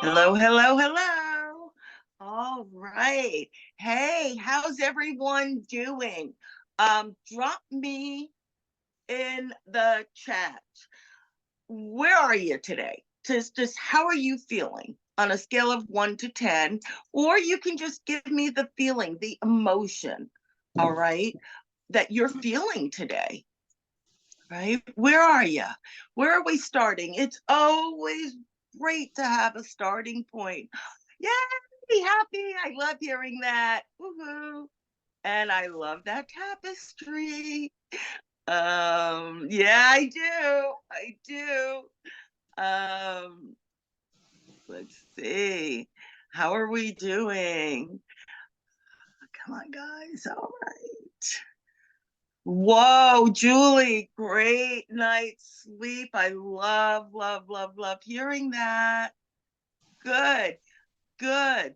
Hello, hello, hello. All right. Hey, how's everyone doing? Drop me in the chat. Where are you today? Just how are you feeling on a scale of 1 to 10? Or you can just give me the feeling, the emotion, all right, that you're feeling today, right? Where are you? Where are we starting? It's always great to have a starting point. Yay, happy. I love hearing that. Woohoo. And I love that tapestry. Yeah, I do. I do. Um, let's see. How are we doing? Come on, guys. All right. Whoa, Julie, great night's sleep. I love, love, love, love hearing that. Good, good.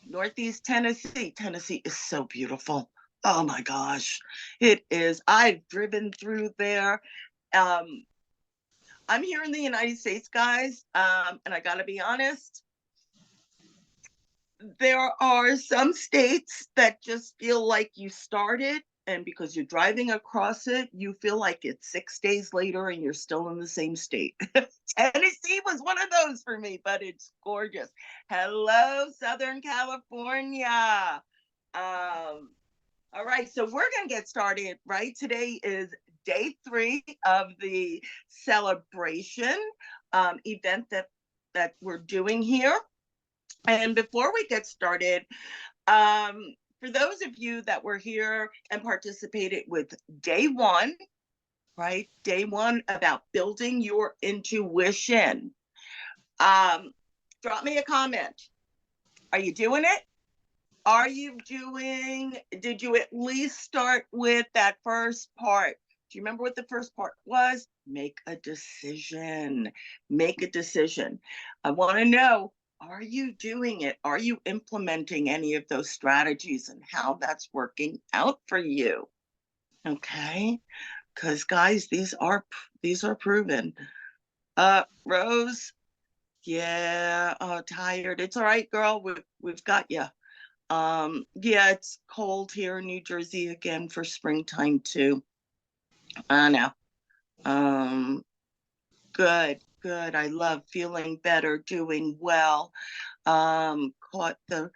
Northeast Tennessee. Tennessee is so beautiful. Oh my gosh, it is. I've driven through there. Um, I'm here in the United States, guys, and I gotta be honest, there are some states that just feel like you started, and because you're driving across it, you feel like it's 6 days later and you're still in the same state. Tennessee was one of those for me, but it's gorgeous. Hello, Southern California. All right, so we're going to get started, right? Today is day 3 of the celebration event that we're doing here. And before we get started, for those of you that were here and participated with day 1, right? Day 1 about building your intuition. Um, Drop me a comment. Are you doing it? Did you at least start with that first part? Do you remember what the first part was? Make a decision. Make a decision. I want to know, are you doing it? Are you implementing any of those strategies and how that's working out for you? Okay. Because guys, these are proven. Rose, yeah, tired. It's all right, girl. We've got you. Yeah, it's cold here in New Jersey again for springtime too. I know. Um, good, good. I love feeling better, doing well. Caught the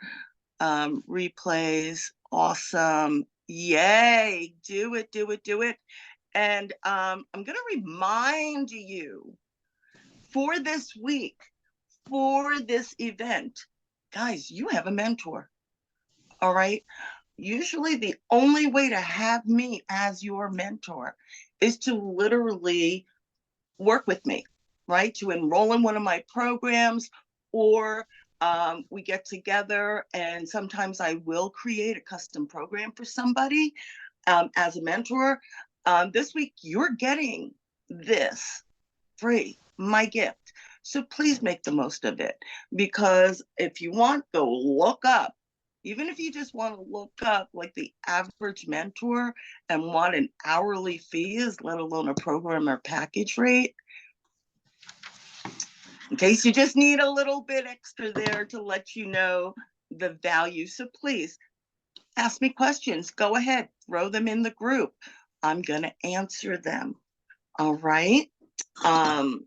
replays. Awesome. Yay. Do it, do it, do it. And I'm gonna remind you for this week, for this event, guys, you have a mentor. All right. Usually the only way to have me as your mentor is to literally work with me, right? To enroll in one of my programs, or we get together and sometimes I will create a custom program for somebody as a mentor. This week, you're getting this free, my gift. So please make the most of it, because if you want, go look up, even if you just want to look up like the average mentor and want an hourly fee is, let alone a program or package rate, in case you just need a little bit extra there to let you know the value. So please ask me questions. Go ahead, throw them in the group. I'm going to answer them. All right. Um,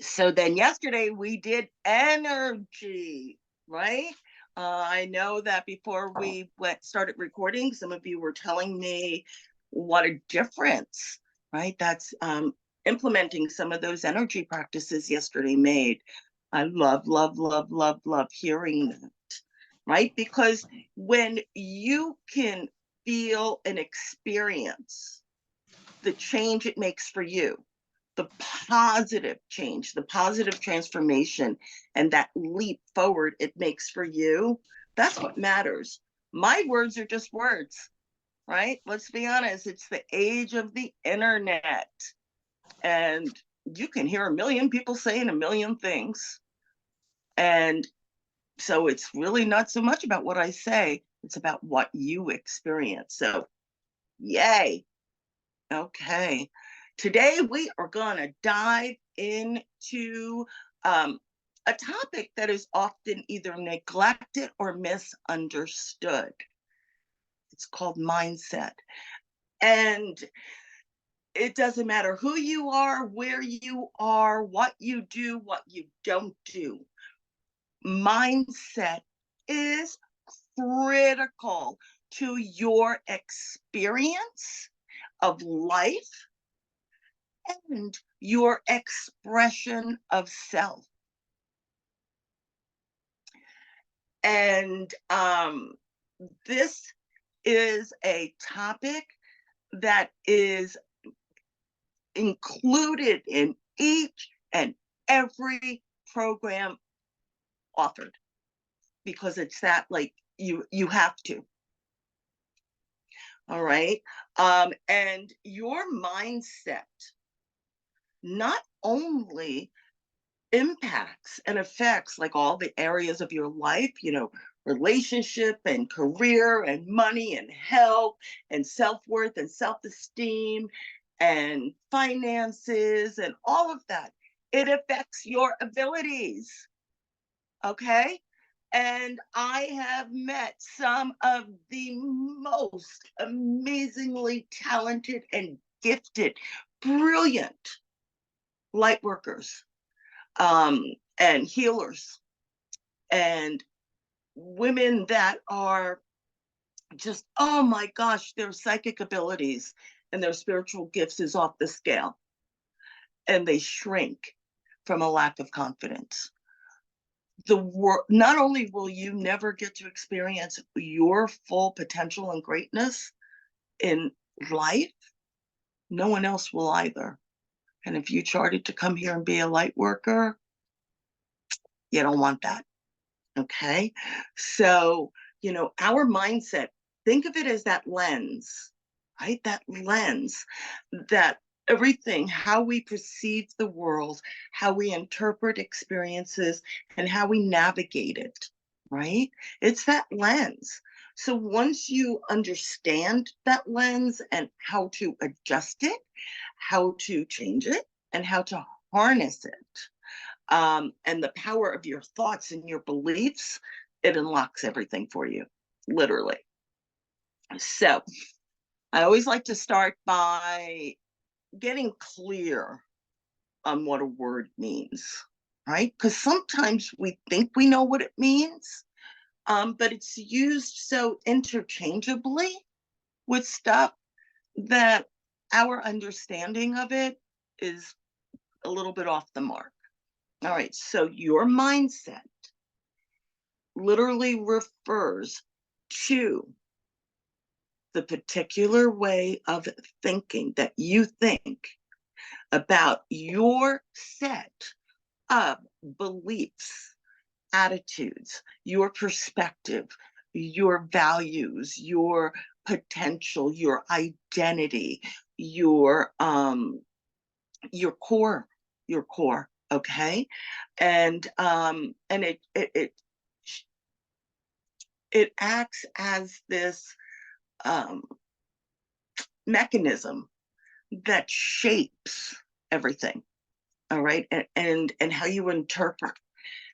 so then yesterday we did energy, right? I know that before we started recording, some of you were telling me what a difference, right? That's implementing some of those energy practices yesterday made. I love, love, love, love, love hearing that, right? Because when you can feel and experience the change it makes for you, the positive change, the positive transformation, and that leap forward it makes for you, that's what matters. My words are just words, right? Let's be honest, it's the age of the internet. And you can hear a million people saying a million things. And so it's really not so much about what I say, it's about what you experience. So, yay. Okay. Today we are going to dive into a topic that is often either neglected or misunderstood. It's called mindset. And it doesn't matter who you are, where you are, what you do, what you don't do. Mindset is critical to your experience of life and your expression of self. And this is a topic that is included in each and every program offered, because it's that, like, you have to. All right. And your mindset not only impacts and affects like all the areas of your life, relationship and career and money and health and self-worth and self-esteem and finances and all of that. It affects your abilities. Okay. And I have met some of the most amazingly talented and gifted, brilliant light workers, and healers, and women that are just, oh my gosh, their psychic abilities and their spiritual gifts is off the scale. And they shrink from a lack of confidence. Not only will you never get to experience your full potential and greatness in life, no one else will either. And if you charted to come here and be a light worker, you don't want that. Okay. So, our mindset, think of it as that lens, right? That lens that everything, how we perceive the world, how we interpret experiences, and how we navigate it, right? It's that lens. So once you understand that lens and how to adjust it, how to change it, and how to harness it, and the power of your thoughts and your beliefs, it unlocks everything for you, literally. So I always like to start by getting clear on what a word means, right? Because sometimes we think we know what it means, but it's used so interchangeably with stuff that our understanding of it is a little bit off the mark. All right, so your mindset literally refers to the particular way of thinking that you think about your set of beliefs, attitudes, your perspective, your values, your potential, your identity, your core, okay? And it acts as this mechanism that shapes everything, all right, and how you interpret.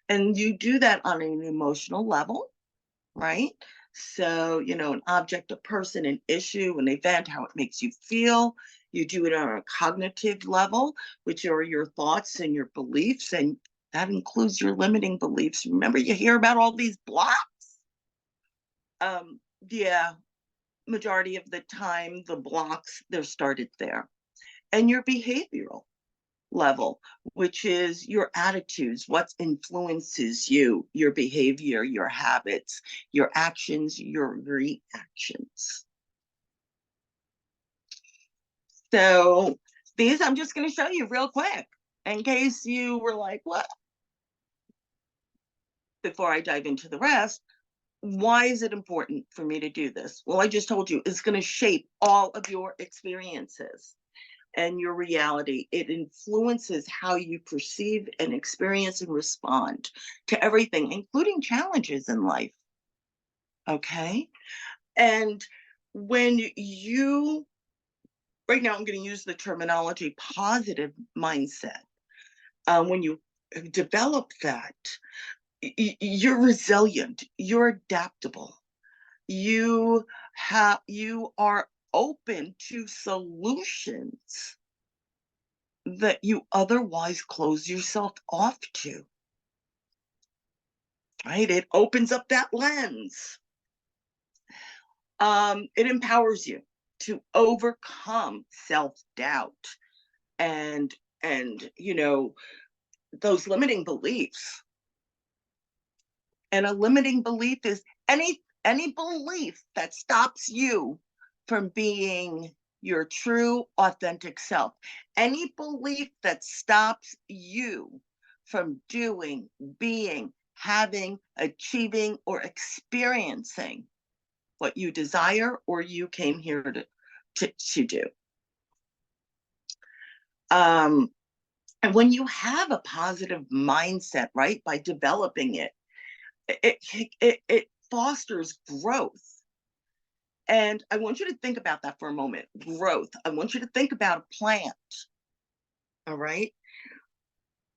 And you do that on an emotional level, right? So, an object, a person, an issue, an event, how it makes you feel. You do it on a cognitive level, which are your thoughts and your beliefs, and that includes your limiting beliefs. Remember, you hear about all these blocks? Yeah, majority of the time, the blocks, they're started there. And your behavioral level, which is your attitudes, what influences you, your behavior, your habits, your actions, your reactions. So these I'm just going to show you real quick in case you were like, what? Before I dive into the rest, why is it important for me to do this? Well, I just told you it's going to shape all of your experiences and your reality. It influences how you perceive and experience and respond to everything, including challenges in life. Okay. And when you, right now, I'm going to use the terminology positive mindset. When you develop that. You're resilient, you're adaptable, you are open to solutions that you otherwise close yourself off to, right? It opens up that lens. It empowers you to overcome self-doubt and those limiting beliefs. And a limiting belief is any belief that stops you from being your true, authentic self. Any belief that stops you from doing, being, having, achieving, or experiencing what you desire or you came here to do. And when you have a positive mindset, right, by developing it fosters growth. And I want you to think about that for a moment. Growth. I want you to think about a plant. All right.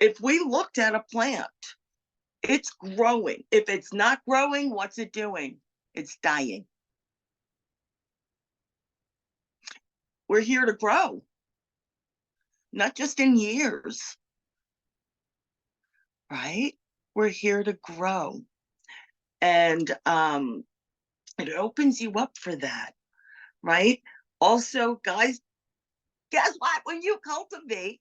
If we looked at a plant, it's growing. If it's not growing, what's it doing? It's dying. We're here to grow, not just in years, right? We're here to grow. And it opens you up for that, right? Also, guys, guess what? When you cultivate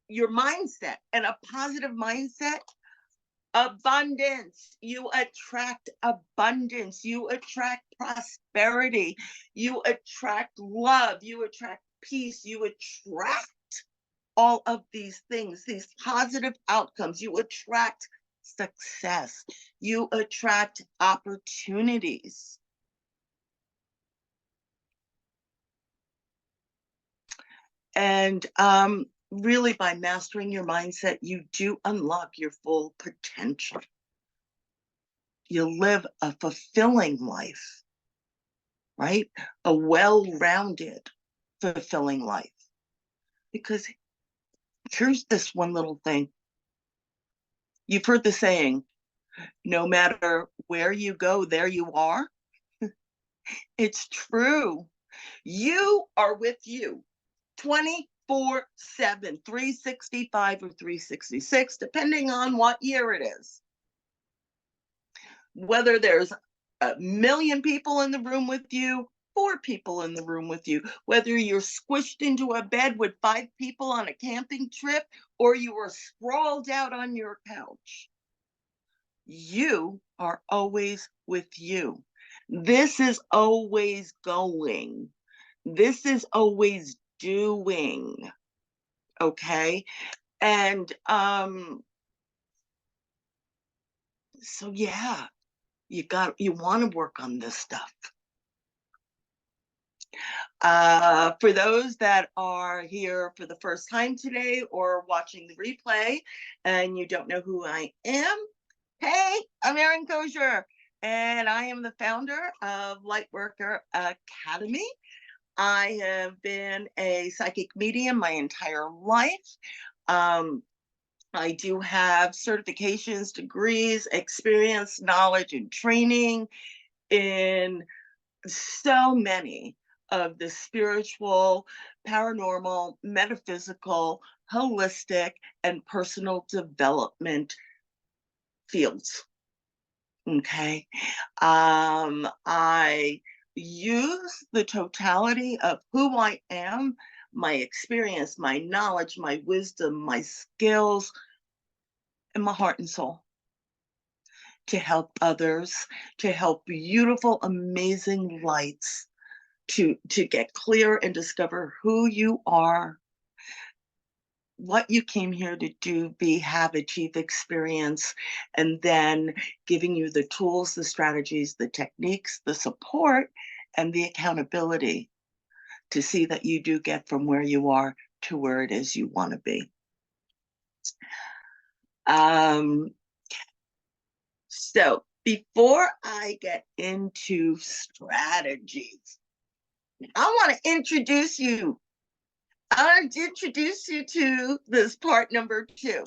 your mindset and a positive mindset, abundance, you attract abundance, you attract prosperity, you attract love, you attract peace, you attract all of these things, these positive outcomes, you attract success, you attract opportunities. And really, by mastering your mindset, you do unlock your full potential. You live a fulfilling life, right? A well-rounded, fulfilling life. Because here's this one little thing. You've heard the saying, no matter where you go, there you are. It's true. You are with you 24/7, 365 or 366, depending on what year it is. Whether there's a million people in the room with you, 4 people in the room with you, whether you're squished into a bed with 5 people on a camping trip, or you are sprawled out on your couch, you are always with you. This is always going. This is always doing. Okay? And so yeah, you want to work on this stuff. For those that are here for the first time today or watching the replay and you don't know who I am, hey, I'm Erin Kosher, and I am the founder of Lightworker Academy. I have been a psychic medium my entire life. I do have certifications, degrees, experience, knowledge, and training in so many of the spiritual, paranormal, metaphysical, holistic, and personal development fields. Okay. I use the totality of who I am, my experience, my knowledge, my wisdom, my skills, and my heart and soul to help others, to help beautiful, amazing lights to get clear and discover who you are, what you came here to do, be, have, achieve, experience, and then giving you the tools, the strategies, the techniques, the support, and the accountability to see that you do get from where you are to where it is you want to be. So before I get into strategies, I want to introduce you I want to introduce you to this part number 2.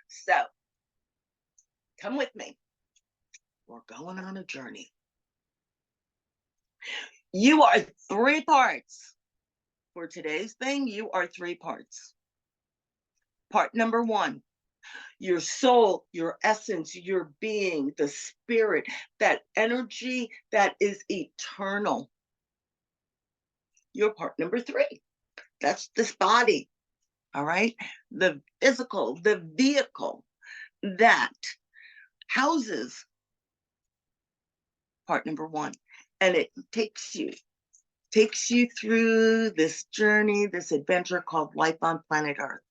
So come with me. We're going on a journey. You are 3 parts. For today's thing, you are 3 parts. Part number 1, your soul, your essence, your being, the spirit, that energy that is eternal. You're part number 3. That's this body, all right? The physical, the vehicle that houses part number 1. And it takes you through this journey, this adventure called life on planet Earth.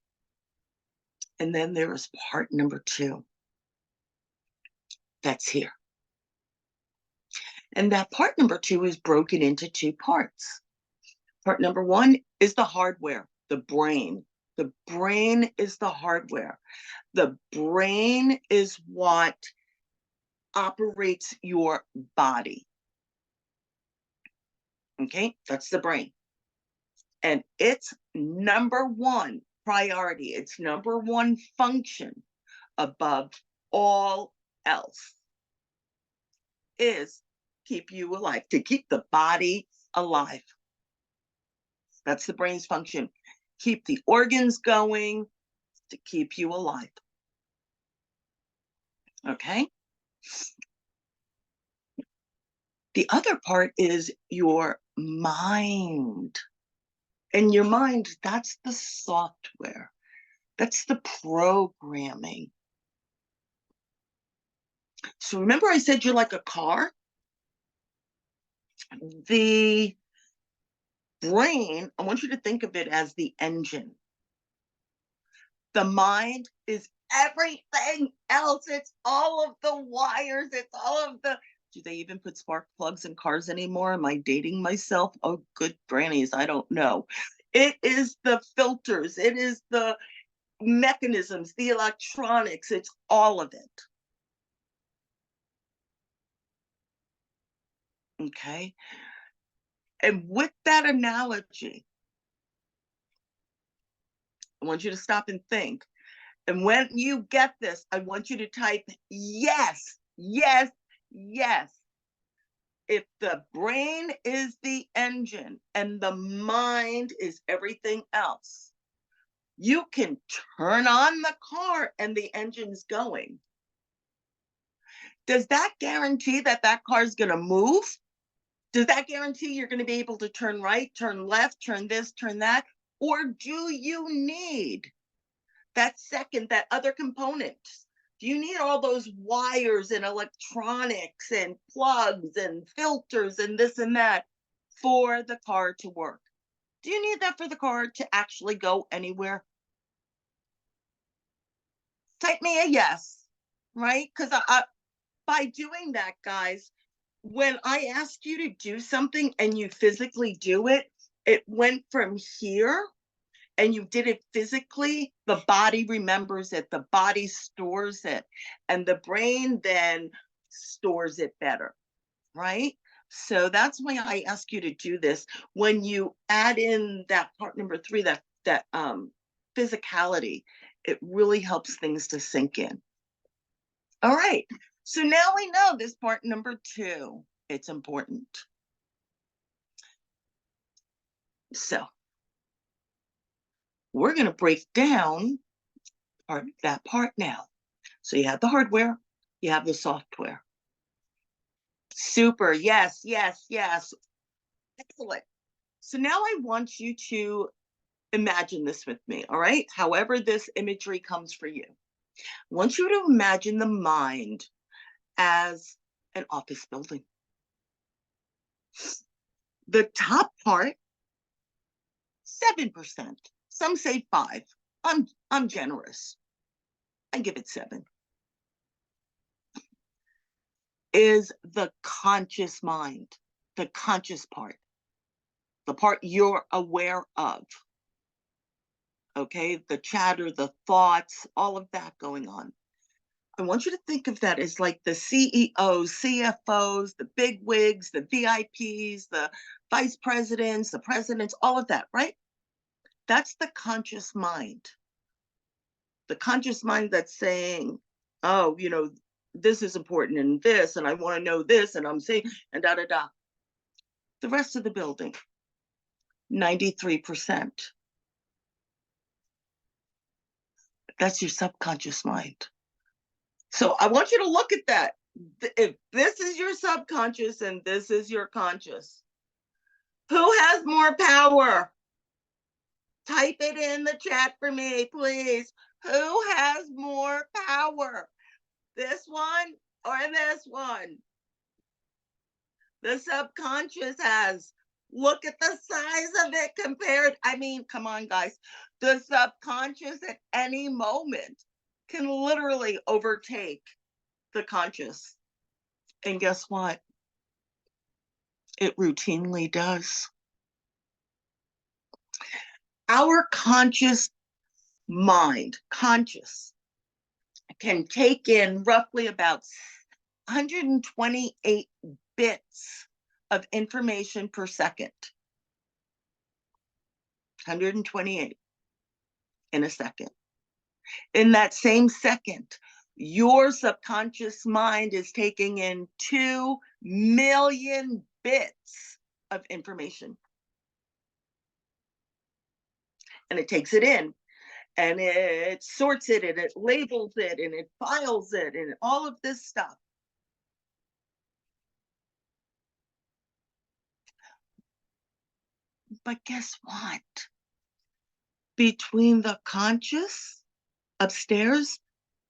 And then there is part number 2 that's here. And that part number 2 is broken into 2 parts. Part number 1 is the hardware, the brain. The brain is the hardware. The brain is what operates your body. Okay, that's the brain. And its number 1 priority, its number 1 function above all else is keep you alive, to keep the body alive. That's the brain's function. Keep the organs going, to keep you alive. Okay? The other part is your mind. And your mind, that's the software. That's the programming. So remember I said you're like a car? The brain, I want you to think of it as the engine. The mind is everything else. It's all of the wires. It's all of the, do they even put spark plugs in cars anymore? Am I dating myself? Oh, good grannies, I don't know. It is the filters. It is the mechanisms, the electronics. It's all of it. Okay. And with that analogy, I want you to stop and think. And when you get this, I want you to type yes, yes, yes. If the brain is the engine and the mind is everything else, you can turn on the car and the engine's going. Does that guarantee that that car is going to move? Does that guarantee you're going to be able to turn right, turn left, turn this, turn that? Or do you need that second, that other component? Do you need all those wires and electronics and plugs and filters and this and that for the car to work? Do you need that for the car to actually go anywhere? Type me a yes, right? Because by doing that, guys, when I ask you to do something and you physically do it, it went from here and you did it physically, the body remembers it, the body stores it, and the brain then stores it better, right? So that's why I ask you to do this. When you add in that part number 3, that physicality, it really helps things to sink in. All right, so now we know this part number 2, it's important. So we're going to break down that part now. So you have the hardware, you have the software. Super, yes, yes, yes. Excellent. So now I want you to imagine this with me, all right? However this imagery comes for you. I want you to imagine the mind as an office building. The top part, 7%. Some say 5. I'm generous. I give it 7. Is the conscious mind, the conscious part, the part you're aware of. Okay, the chatter, the thoughts, all of that going on. I want you to think of that as like the CEOs, CFOs, the big wigs, the VIPs, the vice presidents, the presidents, all of that, right? That's the conscious mind. The conscious mind that's saying, oh, this is important and this, and I want to know this, and I'm saying, and da da da. The rest of the building, 93%. That's your subconscious mind. So I want you to look at that. If this is your subconscious and this is your conscious, who has more power? Type it in the chat for me, please. Who has more power? This one or this one? The subconscious has. Look at the size of it compared. I mean, come on, guys. The subconscious at any moment can literally overtake the conscious. And guess what? It routinely does. Our conscious mind, conscious, can take in roughly about 128 bits of information per second. 128 in a second. In that same second, your subconscious mind is taking in 2 million bits of information. And it takes it in, and it sorts it, and it labels it, and it files it, and all of this stuff. But guess what? Between the conscious upstairs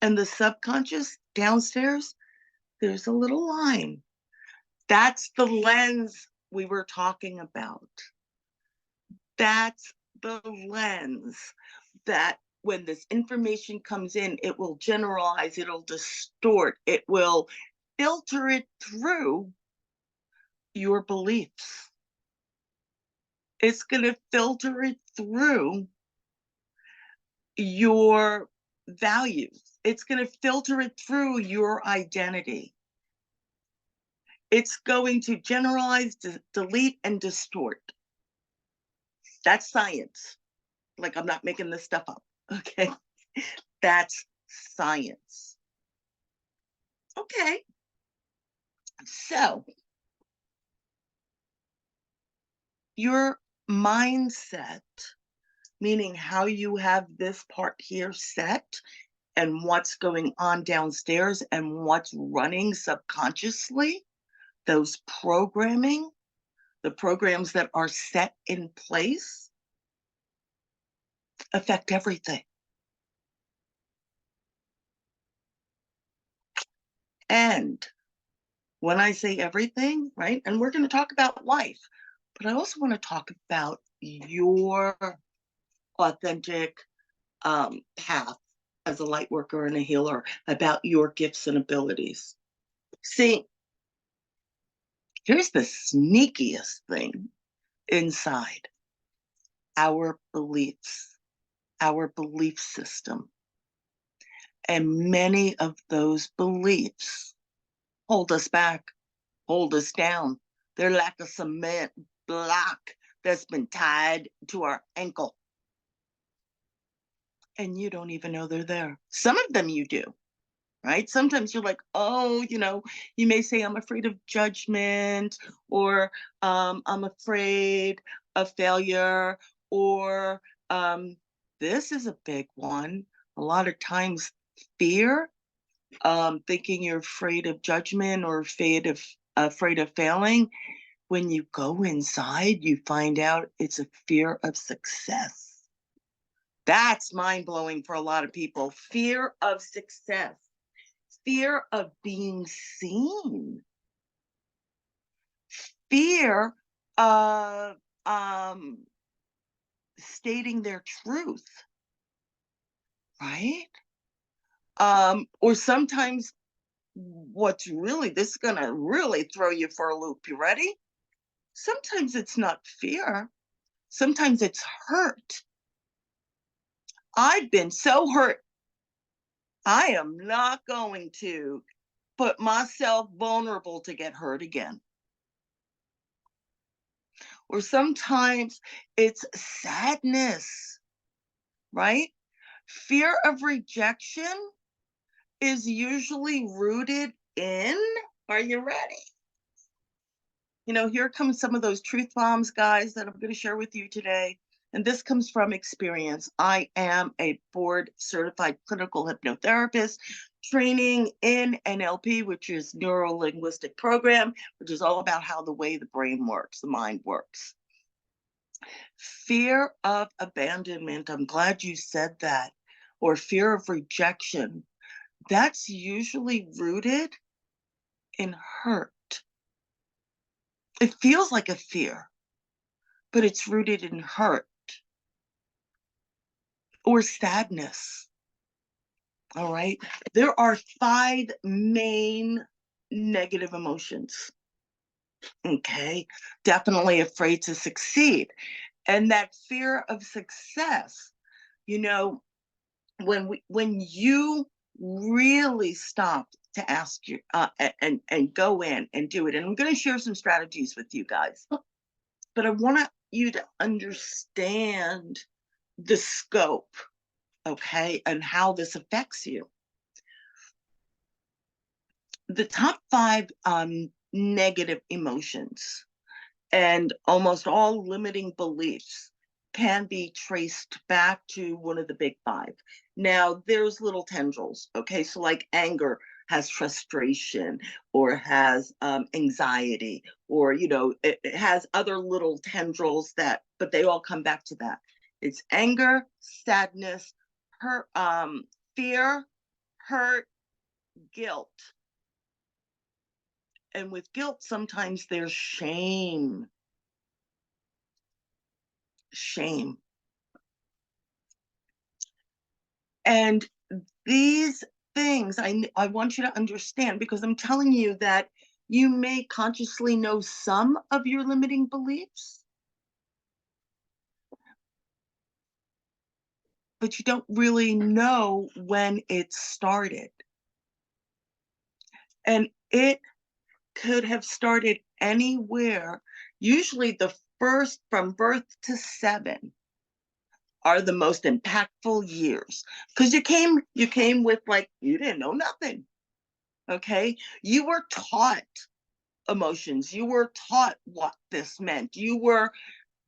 and the subconscious downstairs, there's a little line. That's the lens we were talking about. That's the lens that when this information comes in, it will generalize, it'll distort, it will filter it through your beliefs. It's going to filter it through your values. It's going to filter it through your identity. It's going to generalize, delete, and distort. That's science. Like, I'm not making this stuff up, okay? That's science. Okay. So, your mindset, meaning how you have this part here set and what's going on downstairs and what's running subconsciously, those programming, the programs that are set in place, affect everything. And when I say everything, right, and we're going to talk about life, but I also want to talk about your authentic path as a light worker and a healer, about your gifts and abilities. See, here's the sneakiest thing inside: our beliefs, our belief system. And many of those beliefs hold us back, hold us down. They're like a cement block that's been tied to our ankle. And you don't even know they're there. Some of them you do, right? Sometimes you're like, oh, you may say, I'm afraid of judgment, or I'm afraid of failure, or this is a big one. A lot of times, fear, thinking you're afraid of judgment or afraid of failing. When you go inside, you find out it's a fear of success. That's mind-blowing for a lot of people. Fear of success. Fear of being seen. Fear of stating their truth, right? Or sometimes this is gonna really throw you for a loop. You ready? Sometimes it's not fear. Sometimes it's hurt. I've been so hurt. I am not going to put myself vulnerable to get hurt again. or sometimes it's sadness, right? Fear of rejection is usually rooted in, are you ready? You know, here comes some of those truth bombs, guys, that I'm going to share with you today. And this comes from experience. I am a board certified clinical hypnotherapist training in NLP, which is neuro linguistic program, which is all about how the way the brain works, the mind works. Fear of abandonment. I'm glad you said that. Or fear of rejection. That's usually rooted in hurt. It feels like a fear, but it's rooted in hurt or sadness. All right. There are 5 main negative emotions. Okay. Definitely afraid to succeed. And that fear of success, you know, when you really stop to ask you and go in and do it, and I'm going to share some strategies with you guys, but I want you to understand the scope, okay, and how this affects you. The top 5 negative emotions and almost all limiting beliefs can be traced back to one of the big 5. Now, there's little tendrils, okay? So like anger has frustration or has anxiety, or, you know, it has other little tendrils that, but they all come back to that. It's anger, sadness, hurt, fear, hurt, guilt. And with guilt, sometimes there's shame. Shame. And these things I want you to understand, because I'm telling you that you may consciously know some of your limiting beliefs, but you don't really know when it started. And it could have started anywhere. Usually the first, from birth to 7, are the most impactful years, because you came with, like, you didn't know nothing. Okay, you were taught emotions, you were taught what this meant, you were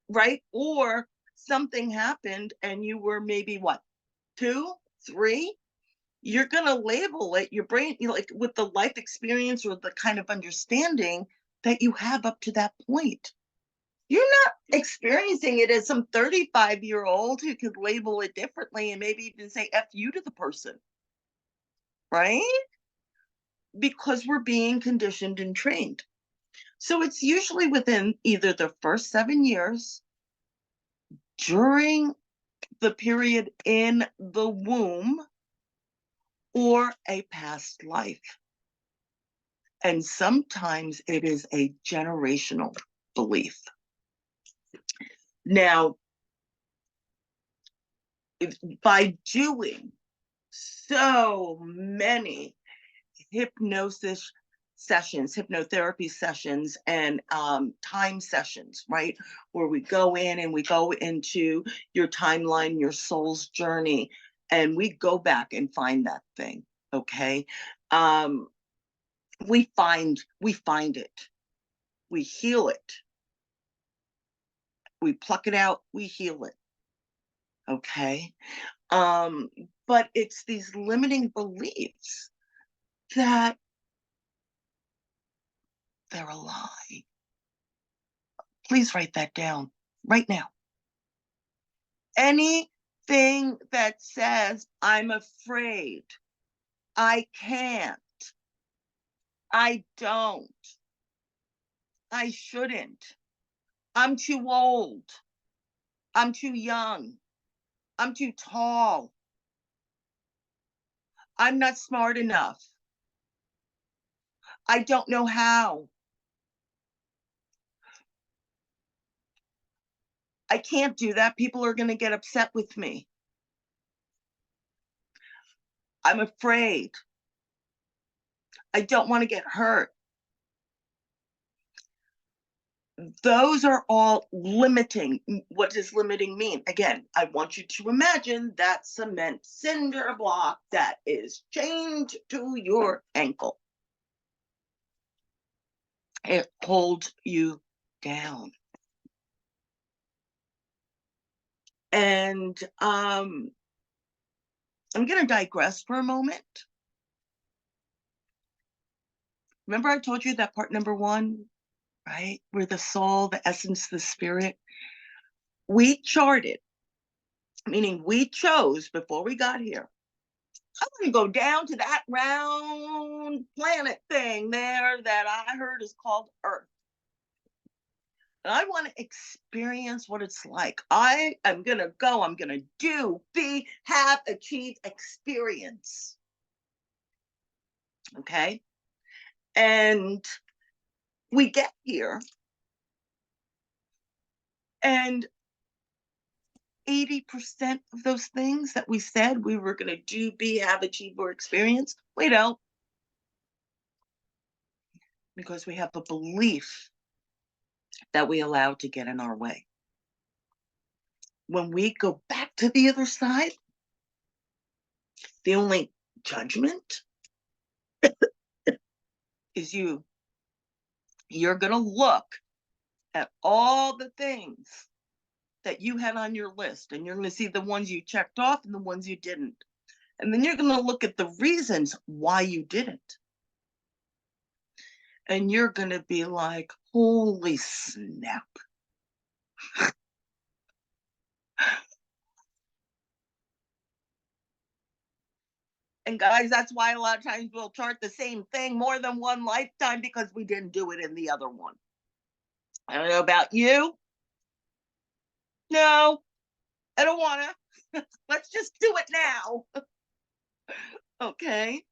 right, or something happened and you were maybe what, 2, 3, you're going to label it, your brain, you know, like with the life experience or the kind of understanding that you have up to that point. You're not experiencing it as some 35-year-old who could label it differently and maybe even say F you to the person, right? Because we're being conditioned and trained. So it's usually within either the first 7 years, during the period in the womb, or a past life. And sometimes it is a generational belief. Now, by doing so many hypnosis sessions, hypnotherapy sessions, and time sessions, right? Where we go in and we go into your timeline, your soul's journey, and we go back and find that thing, okay? We find it, we heal it, we pluck it out, we heal it, okay? But it's these limiting beliefs that they're a lie. Please write that down right now. Anything that says, I'm afraid, I can't, I don't, I shouldn't, I'm too old, I'm too young, I'm too tall, I'm not smart enough, I don't know how, I can't do that, people are going to get upset with me, I'm afraid, I don't want to get hurt. Those are all limiting. What does limiting mean? Again, I want you to imagine that cement cinder block that is chained to your ankle. It holds you down. And I'm going to digress for a moment. Remember I told you that part number 1, right? Where the soul, the essence, the spirit, we charted, meaning we chose before we got here. I'm going to go down to that round planet thing there that I heard is called Earth. And I want to experience what it's like. I am going to go, I'm going to do, be, have, achieve, experience. Okay? And we get here, and 80% of those things that we said we were going to do, be, have, achieve, or experience, we don't. Because we have a belief that we allowed to get in our way. When we go back to the other side, the only judgment is you. You're going to look at all the things that you had on your list, and you're going to see the ones you checked off and the ones you didn't. And then you're going to look at the reasons why you didn't. And you're going to be like, holy snap. And guys, that's why a lot of times we'll chart the same thing more than one lifetime, because we didn't do it in the other one. I don't know about you. No, I don't want to. Let's just do it now. Okay.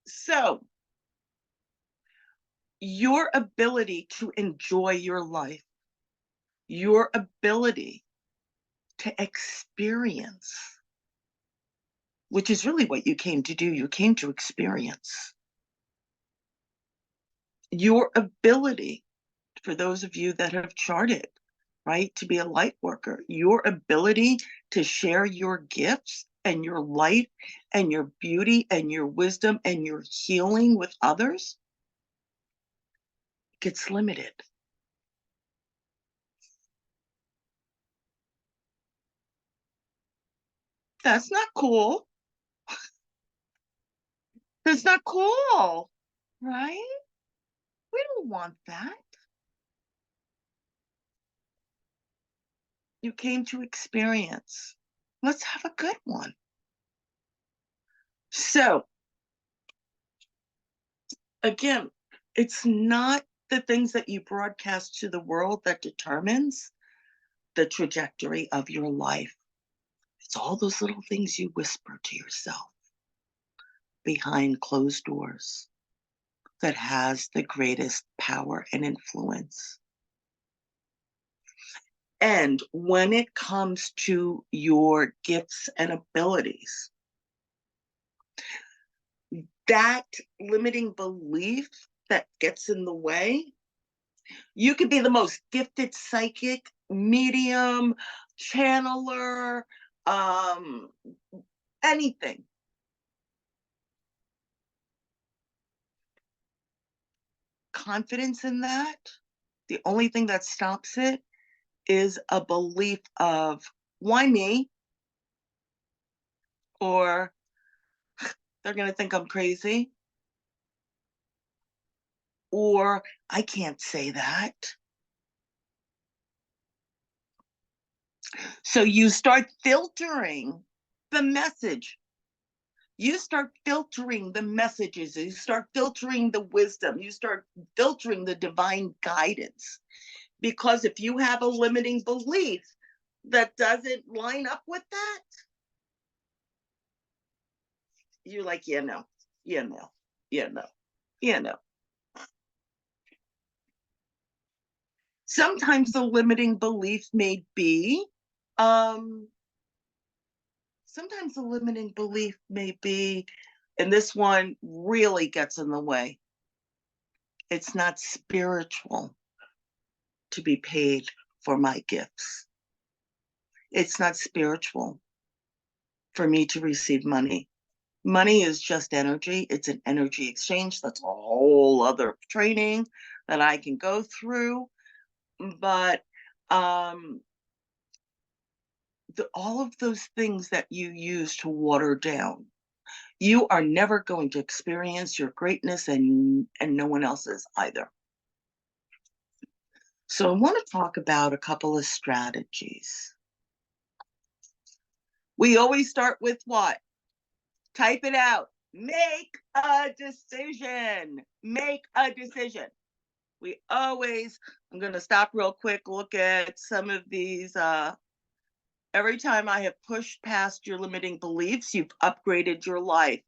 So, your ability to enjoy your life, your ability to experience, which is really what you came to do. You came to experience. Your ability, for those of you that have charted, right, to be a light worker, your ability to share your gifts and your light and your beauty and your wisdom and your healing with others gets limited. That's not cool. That's not cool, right? We don't want that. You came to experience. Let's have a good one. So, again, it's not the things that you broadcast to the world that determines the trajectory of your life. It's all those little things you whisper to yourself behind closed doors that has the greatest power and influence. And when it comes to your gifts and abilities, that limiting belief that gets in the way, you could be the most gifted psychic, medium, channeler, anything. Confidence in that, the only thing that stops it is a belief of, why me? Or they're going to think I'm crazy. Or I can't say that. So you start filtering the message. You start filtering the messages. You start filtering the wisdom. You start filtering the divine guidance. Because if you have a limiting belief that doesn't line up with that, you're like, yeah, no, yeah, no, yeah, no, yeah, no. Sometimes the limiting belief may be, sometimes the limiting belief may be, and this one really gets in the way, it's not spiritual. to be paid for my gifts. It's not spiritual for me to receive money. Money is just energy. It's an energy exchange. That's a whole other training that I can go through. But all of those things that you use to water down, you are never going to experience your greatness, and no one else is either. So I want to talk about a couple of strategies. We always start with what? Type it out. Make a decision. Make a decision. We always, I'm going to stop real quick, look at some of these. Every time I have pushed past your limiting beliefs, you've upgraded your life.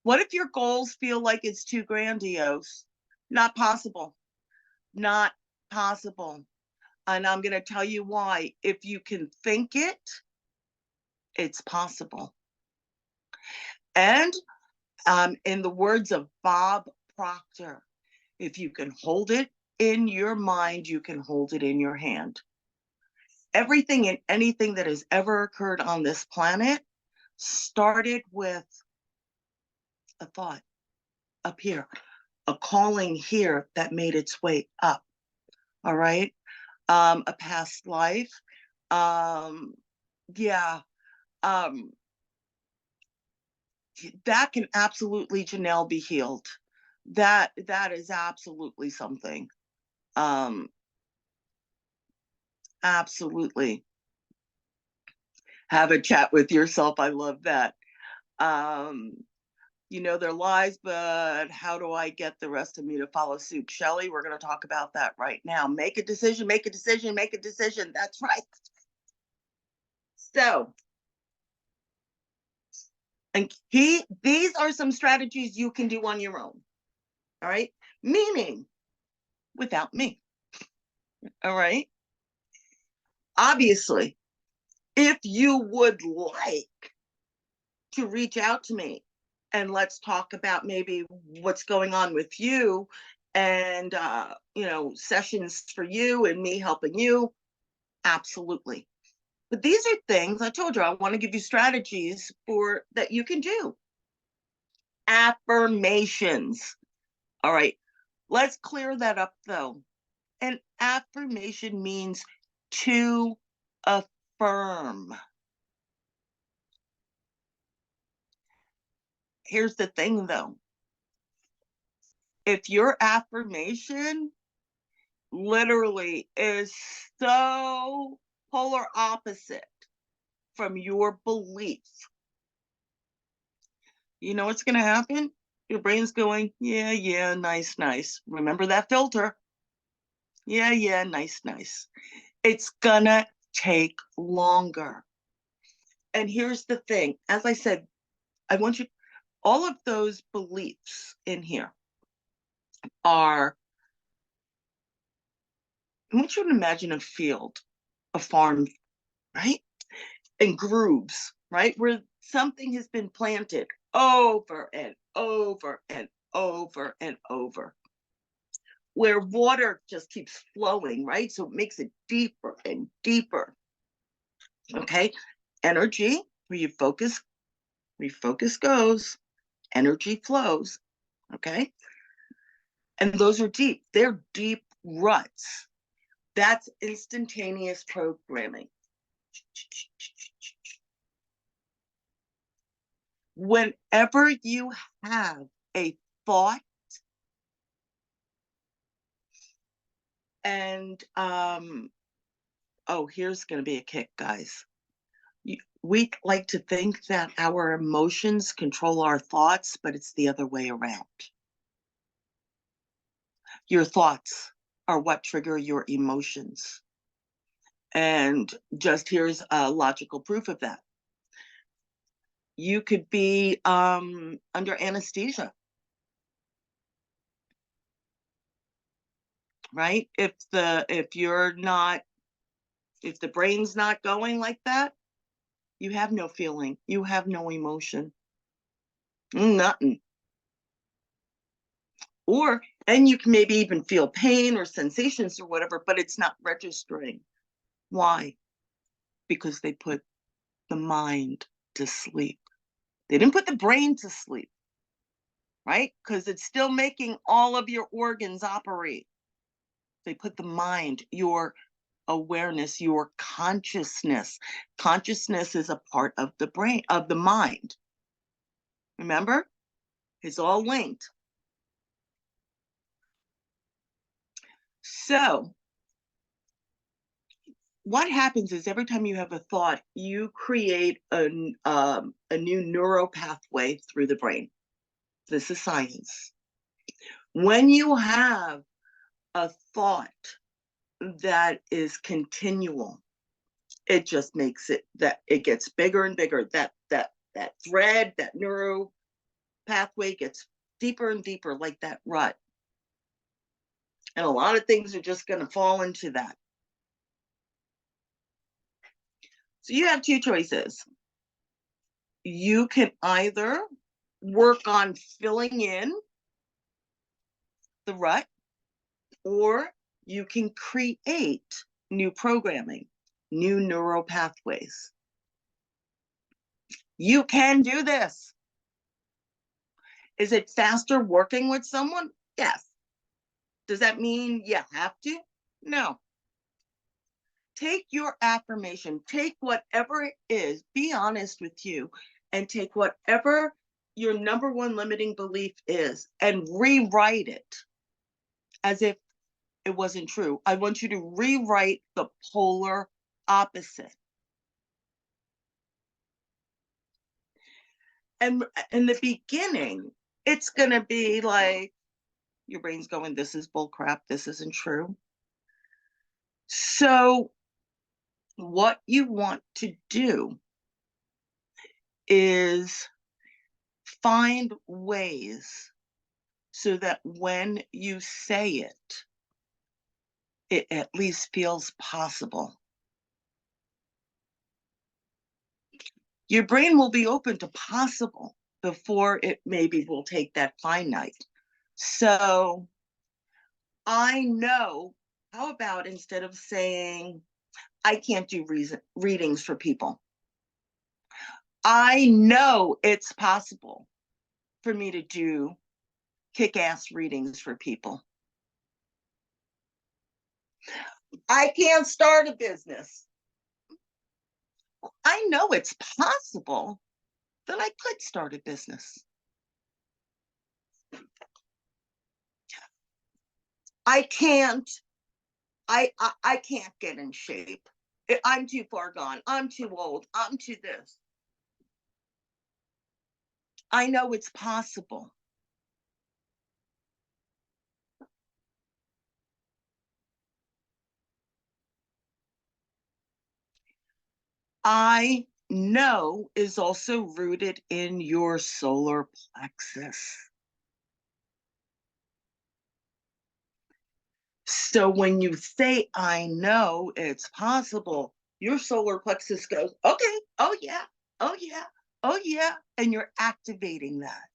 What if your goals feel like it's too grandiose? Not possible. Not possible. And I'm going to tell you why. If you can think it, it's possible. And in the words of Bob Proctor, if you can hold it in your mind, you can hold it in your hand. Everything and anything that has ever occurred on this planet started with a thought up here, a calling here that made its way up. All right. A past life. Yeah. That can absolutely, Janelle, be healed. That is absolutely something. Absolutely. Have a chat with yourself. I love that. They're lies, but how do I get the rest of me to follow suit? Shelley, we're going to talk about that right now. Make a decision, make a decision, make a decision. That's right. So, and these are some strategies you can do on your own. All right. Meaning without me. All right. Obviously, if you would like to reach out to me and let's talk about maybe what's going on with you and, sessions for you and me helping you, absolutely. But these are things I told you, I want to give you strategies for that you can do. Affirmations. All right. Let's clear that up though. An affirmation means to affirm. Here's the thing though. If your affirmation literally is so polar opposite from your belief, you know what's going to happen? Your brain's going, yeah, nice. Remember that filter? Yeah, nice. It's going to take longer. And here's the thing. As I said, I want you, all of those beliefs in here are, I want you to imagine a field, a farm, right? And grooves, right? Where something has been planted over and over and over and over, where water just keeps flowing, right? So it makes it deeper and deeper. Okay. Energy, where you focus goes, energy flows. Okay. And those are deep. They're deep ruts. That's instantaneous programming. Whenever you have a thought, and here's going to be a kick, guys. We like to think that our emotions control our thoughts, but it's the other way around. Your thoughts are what trigger your emotions. And just here's a logical proof of that. You could be under anesthesia, right? If the brain's not going like that, you have no feeling, you have no emotion, nothing. Or And you can maybe even feel pain or sensations or whatever, but it's not registering. Why? Because they put the mind to sleep. They didn't put the brain to sleep, right? Because it's still making all of your organs operate. They put the mind, your awareness, your consciousness. Consciousness is a part of the brain, of the mind. Remember? It's all linked. So what happens is every time you have a thought, you create a new neural pathway through the brain. This is science. When you have a thought that is continual, it just makes it that it gets bigger and bigger. That thread, that neural pathway gets deeper and deeper, like that rut. And a lot of things are just going to fall into that. So you have two choices. You can either work on filling in the rut, or you can create new programming, new neural pathways. You can do this. Is it faster working with someone? Yes. Does that mean you have to? No. Take your affirmation, take whatever it is, be honest with you, and take whatever your number one limiting belief is and rewrite it as if it wasn't true. I want you to rewrite the polar opposite. And in the beginning, it's going to be like your brain's going, this is bull crap, this isn't true. So what you want to do is find ways so that when you say it, it at least feels possible. Your brain will be open to possible before it maybe will take that finite. So I know, how about instead of saying, I can't do readings for people, I know it's possible for me to do kick-ass readings for people. I can't start a business. I know it's possible that I could start a business. I can't get in shape. I'm too far gone. I'm too old. I'm too this. I know it's possible. I know is also rooted in your solar plexus. So when you say, I know it's possible, your solar plexus goes, okay, oh yeah, oh yeah, oh yeah. And you're activating that.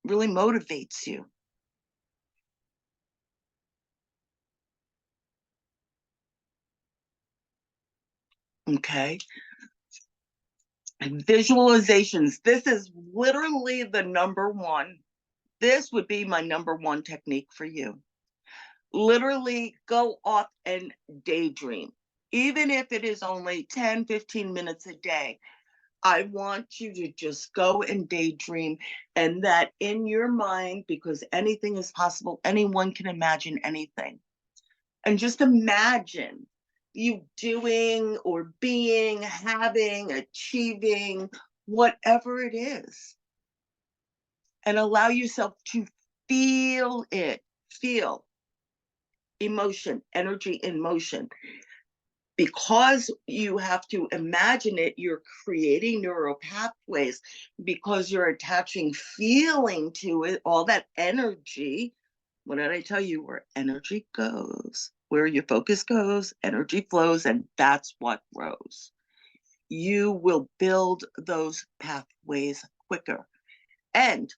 Really motivates you. Okay. And visualizations. This is literally the number one. This would be my number one technique for you. Literally go off and daydream. Even if it is only 10, 15 minutes a day, I want you to just go and daydream, and that in your mind, because anything is possible, anyone can imagine anything. And just imagine you doing or being, having, achieving, whatever it is. And allow yourself to feel it. Feel emotion, energy in motion. Because you have to imagine it, you're creating neural pathways because you're attaching feeling to it, all that energy. What did I tell you? Where energy goes, where your focus goes, energy flows, and that's what grows. You will build those pathways quicker. And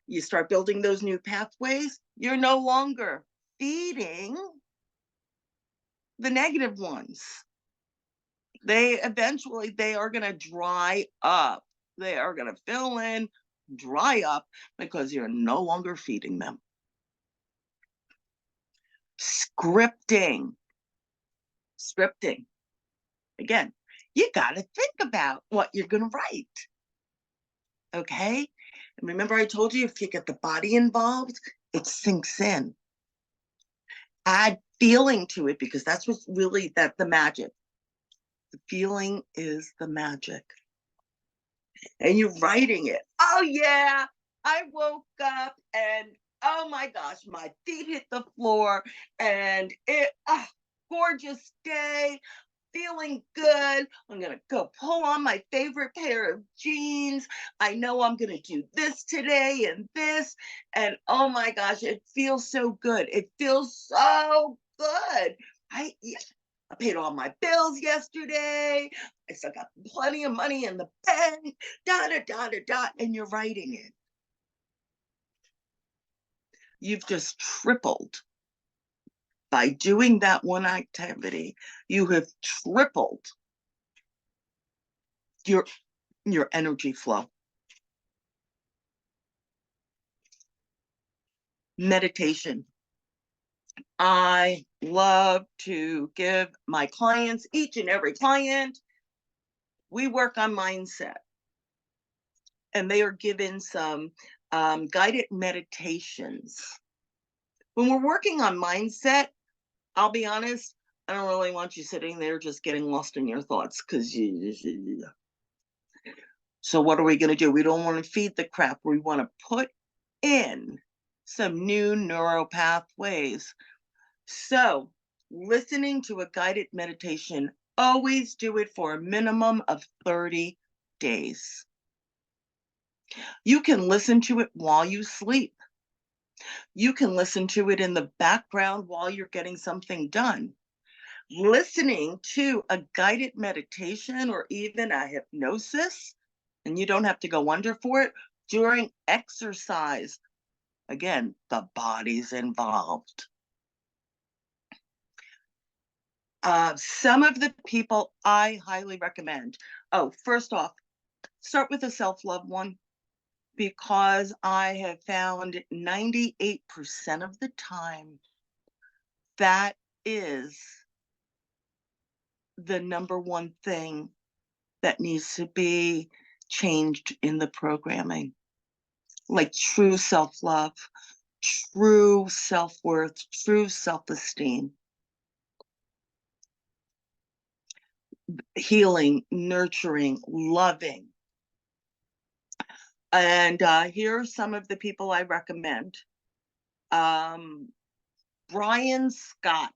You start building those new pathways, you're no longer feeding the negative ones. They are going to dry up. They are going to fill in, dry up, because you're no longer feeding them. Scripting. Again, you got to think about what you're going to write. Okay? And remember I told you, if you get the body involved, it sinks in. Add feeling to it, because that's what's really the magic. The feeling is the magic. And you're writing it. Oh yeah, I woke up and oh my gosh, my feet hit the floor and gorgeous day, feeling good. I'm gonna go pull on my favorite pair of jeans. I know I'm gonna do this today and this, and oh my gosh, it feels so good. It feels so good. I paid all my bills yesterday. I still got plenty of money in the bank. And you're writing it. You've just tripled. By doing that one activity, you have tripled your energy flow. Meditation. I love to give my clients, each and every client, we work on mindset. And they are given some guided meditations. When we're working on mindset, I'll be honest, I don't really want you sitting there just getting lost in your thoughts, because so what are we going to do? We don't want to feed the crap. We want to put in some new neural pathways. So listening to a guided meditation, always do it for a minimum of 30 days. You can listen to it while you sleep. You can listen to it in the background while you're getting something done. Listening to a guided meditation or even a hypnosis, and you don't have to go under for it, during exercise. Again, the body's involved. Some of the people I highly recommend. Oh, first off, start with a self-love one, because I have found 98% of the time that is the number one thing that needs to be changed in the programming. Like true self-love, true self-worth, true self-esteem. Healing, nurturing, loving. And here are some of the people I recommend. Brian Scott.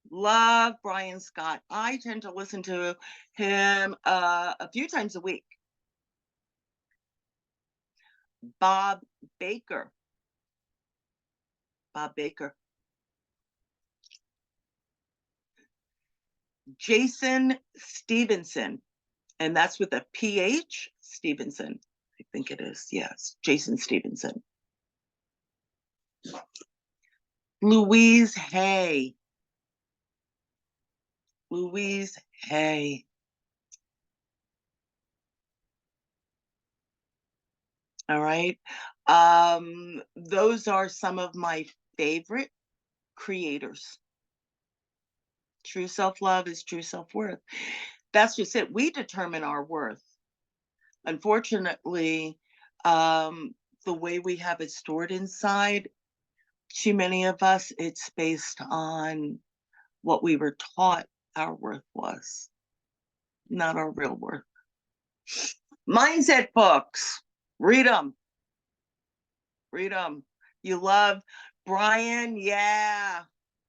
Love Brian Scott. I tend to listen to him a few times a week. Bob Baker. Jason Stevenson, and that's with a PH, Stevenson. I think it is. Yes, Jason Stevenson. Louise Hay. Louise Hay. All right. Those are some of my favorite creators. True self-love is true self-worth. That's just it. We determine our worth. Unfortunately, the way we have it stored inside, too many of us, it's based on what we were taught our worth was, not our real worth. Mindset books, read them. You love Brian, yeah.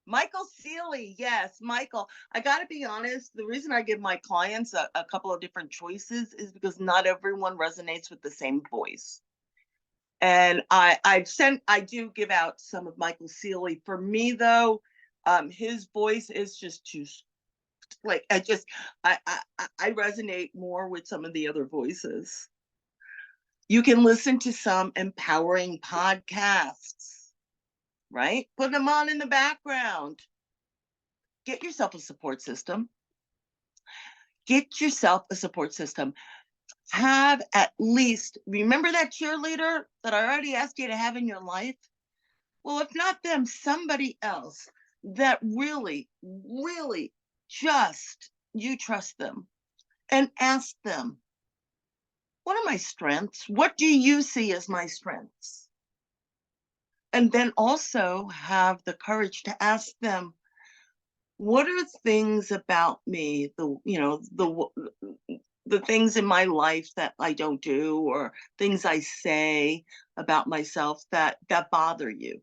Michael Seeley, yes, Michael. I got to be honest, the reason I give my clients a couple of different choices is because not everyone resonates with the same voice. And I do give out some of Michael Seeley. For me, though, his voice is just too, like, I resonate more with some of the other voices. You can listen to some empowering podcasts, right? Put them on in the background. Get yourself a support system. Get yourself a support system. Have at least, remember that cheerleader that I already asked you to have in your life? Well, if not them, somebody else that really, really just you trust them, and ask them, what are my strengths? What do you see as my strengths? And then also have the courage to ask them, what are things about me, the things in my life that I don't do, or things I say about myself that bother you?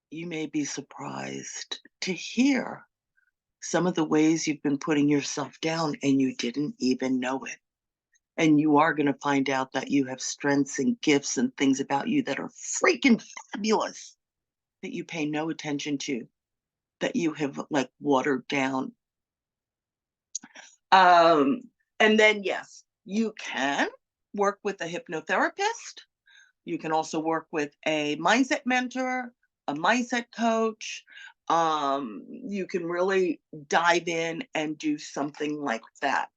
You may be surprised to hear some of the ways you've been putting yourself down and you didn't even know it. And you are going to find out that you have strengths and gifts and things about you that are freaking fabulous that you pay no attention to, that you have like watered down. And then, yes, you can work with a hypnotherapist. You can also work with a mindset mentor, a mindset coach. You can really dive in and do something like that.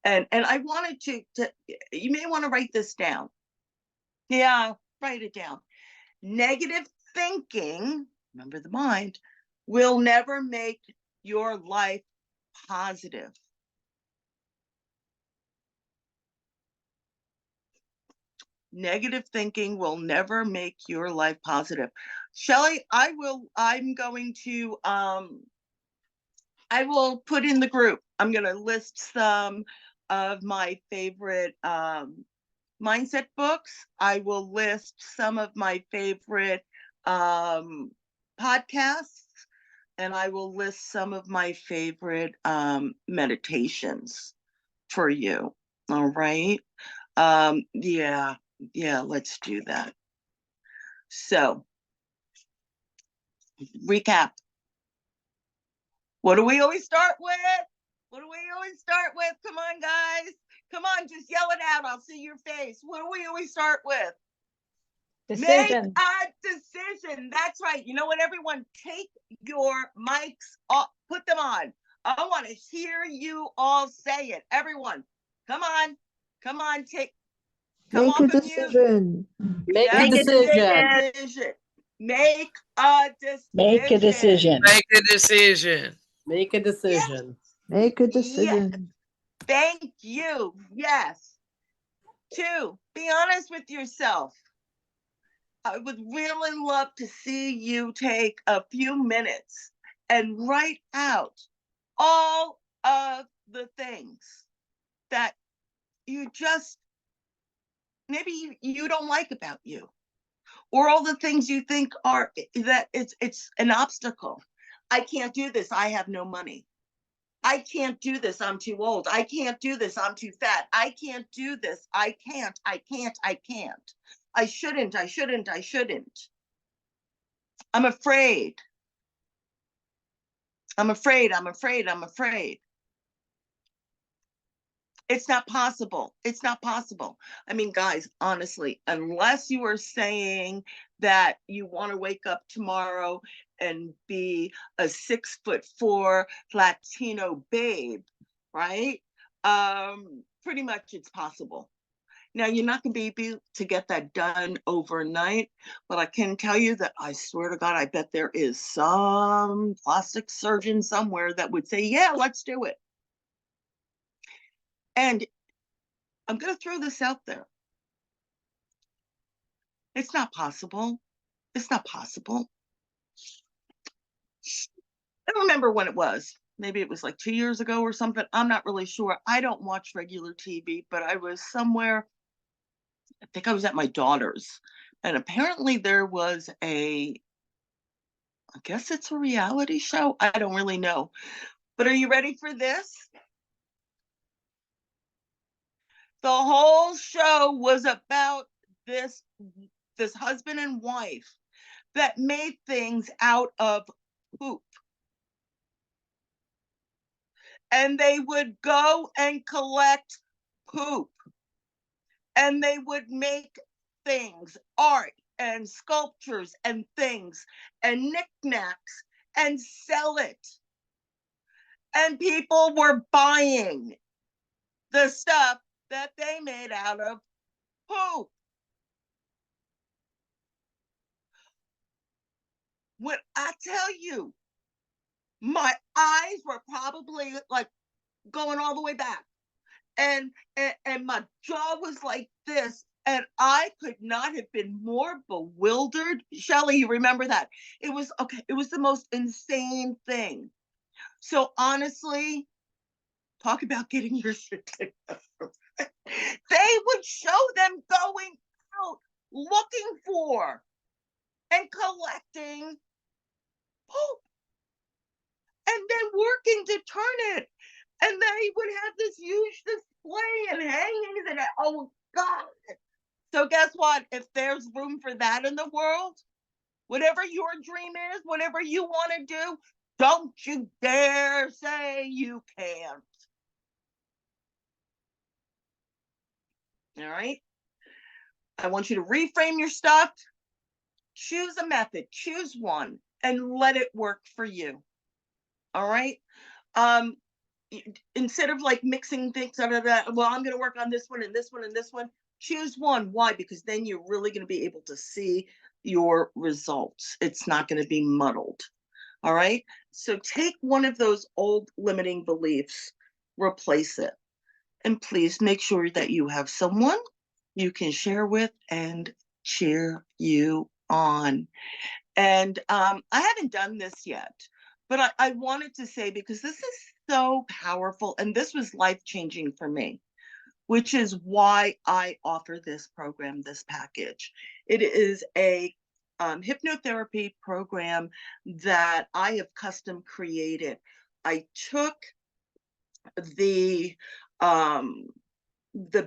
And I wanted to you may want to write this down. Yeah, write it down. Negative thinking, remember the mind, will never make your life positive. Negative thinking will never make your life positive. Shelley, I'm going to I will put in the group. I'm going to list some of my favorite mindset books. I will list some of my favorite podcasts, and I will list some of my favorite meditations for you. All right. Yeah, let's do that. So, recap. What do we always start with? What do we always start with? Come on, guys. Come on, just yell it out. I'll see your face. What do we always start with? Decision. Make a decision. That's right. You know what, everyone? Take your mics off. Put them on. I want to hear you all say it. Everyone, come on. Come on. Come Make off a of mute. decision. Make Yeah, a decision. Make a decision. Make a decision. Make a decision. Make a decision. Make a Yes. decision. Thank you. Yes. 2, be honest with yourself. I would really love to see you take a few minutes and write out all of the things that you just maybe you don't like about you, or all the things you think are that it's an obstacle. I can't do this. I have no money. I can't do this. I'm too old. I can't do this. I'm too fat. I can't do this. I can't. I shouldn't. I'm afraid. It's not possible. It's not possible. I mean, guys, honestly, unless you are saying that you want to wake up tomorrow and be a 6'4" Latino babe, right? Pretty much it's possible. Now, you're not going to be able to get that done overnight, but I can tell you that I swear to God, I bet there is some plastic surgeon somewhere that would say, yeah, let's do it. And I'm going to throw this out there. It's not possible. It's not possible. I don't remember when it was. Maybe it was like 2 years ago or something. I'm not really sure. I don't watch regular TV, but I was somewhere. I think I was at my daughter's. And apparently there was I guess it's a reality show. I don't really know. But are you ready for this? The whole show was about this husband and wife that made things out of poop. And they would go and collect poop. and they would make things, art and sculptures and things and knickknacks and sell it. And people were buying the stuff that they made out of poop. When I tell you, my eyes were probably like going all the way back. And my jaw was like this, and I could not have been more bewildered. Shelley, you remember that? It was okay. It was the most insane thing. So honestly, talk about getting your shit together. They would show them going out looking for and collecting poop, and then working to turn it. And they would have this huge display and hangings, and oh God. So guess what? If there's room for that in the world, whatever your dream is, whatever you want to do, don't you dare say you can't. All right? I want you to reframe your stuff, choose a method, choose one, and let it work for you. All right? Um, Instead of like mixing things, well, I'm going to work on this one and this one and this one. Choose one. Why? Because then you're really going to be able to see your results. It's not going to be muddled. All right. So take one of those old limiting beliefs, replace it, and please make sure that you have someone you can share with and cheer you on. And I haven't done this yet, but I wanted to say, because this is so powerful and this was life-changing for me, which is why I offer this program, this package. It is a hypnotherapy program that I have custom created. I took the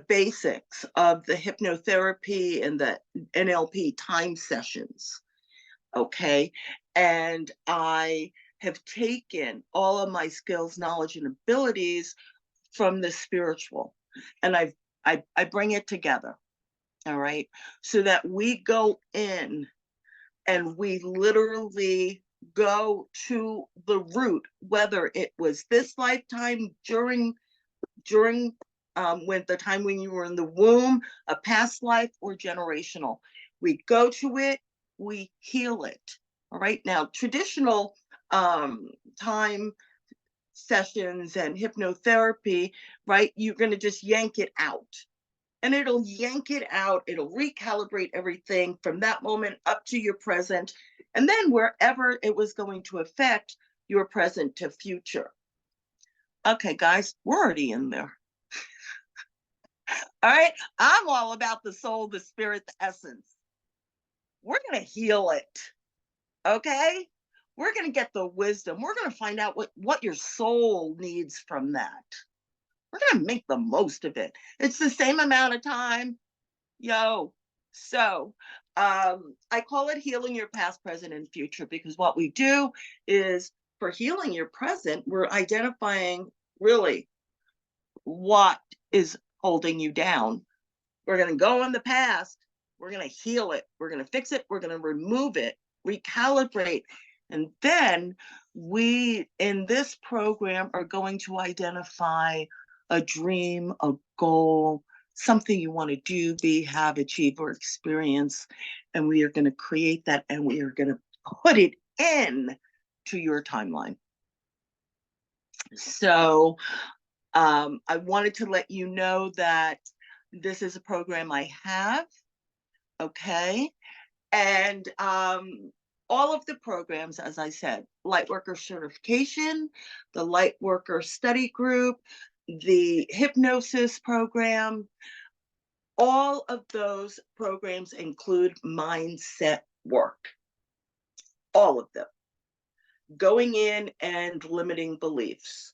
basics of the hypnotherapy and the NLP time sessions, okay? And I have taken all of my skills, knowledge, and abilities from the spiritual, and I bring it together, all right? So that we go in and we literally go to the root, whether it was this lifetime, during when the time when you were in the womb, a past life, or generational. We go to it, we heal it. All right. Now, traditional time sessions and hypnotherapy, right? You're going to just yank it out. And it'll yank it out. It'll recalibrate everything from that moment up to your present. And then wherever it was going to affect your present to future. Okay, guys, we're already in there. All right. I'm all about the soul, the spirit, the essence. We're going to heal it. Okay. We're going to get the wisdom. We're going to find out what your soul needs from that. We're going to make the most of it. It's the same amount of time. Yo. So I call it healing your past, present, and future, because what we do is, for healing your present, we're identifying really what is holding you down. We're going to go in the past. We're going to heal it. We're going to fix it. We're going to remove it, recalibrate. And then we, in this program, are going to identify a dream, a goal, something you want to do, be, have, achieve, or experience. And we are going to create that, and we are going to put it in to your timeline. So I wanted to let you know that this is a program I have, okay? And all of the programs, as I said, Lightworker certification, the Lightworker study group, the hypnosis program, all of those programs include mindset work. All of them. Going in and limiting beliefs.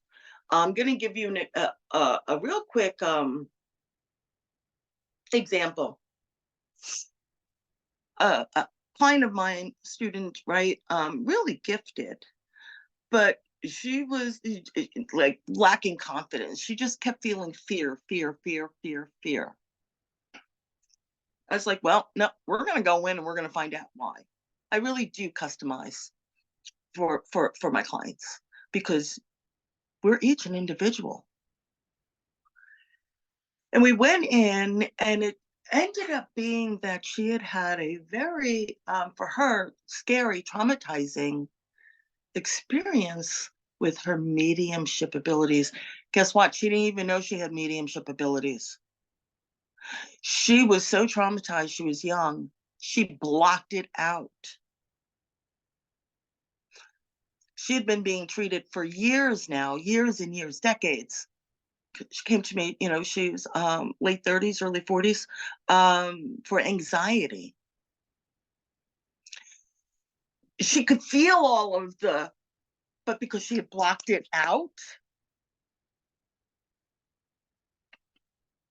I'm going to give you a real quick example. A client of mine, student, right, really gifted, but she was like lacking confidence. She just kept feeling fear, fear, fear, fear, fear. I was like, well, no, we're going to go in and we're going to find out why. I really do customize for my clients because we're each an individual. And we went in, and it ended up being that she had a very, for her, scary, traumatizing experience with her mediumship abilities. Guess what? She didn't even know she had mediumship abilities. She was so traumatized. She was young. She blocked it out. She had been being treated for years now, years and years, decades. She came to me, she was late 30s, early 40s, for anxiety. She could feel all of but because she had blocked it out,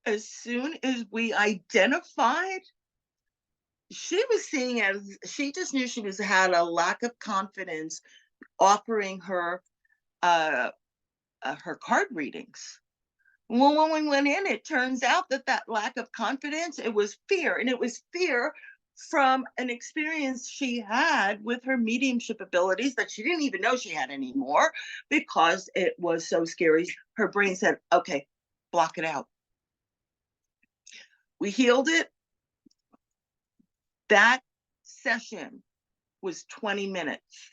as soon as we identified, she was seeing as she just knew she had a lack of confidence offering her her card readings. Well, when we went in, it turns out that lack of confidence, it was fear, and it was fear from an experience she had with her mediumship abilities that she didn't even know she had anymore because it was so scary. Her brain said, okay, block it out. We healed it. That session was 20 minutes.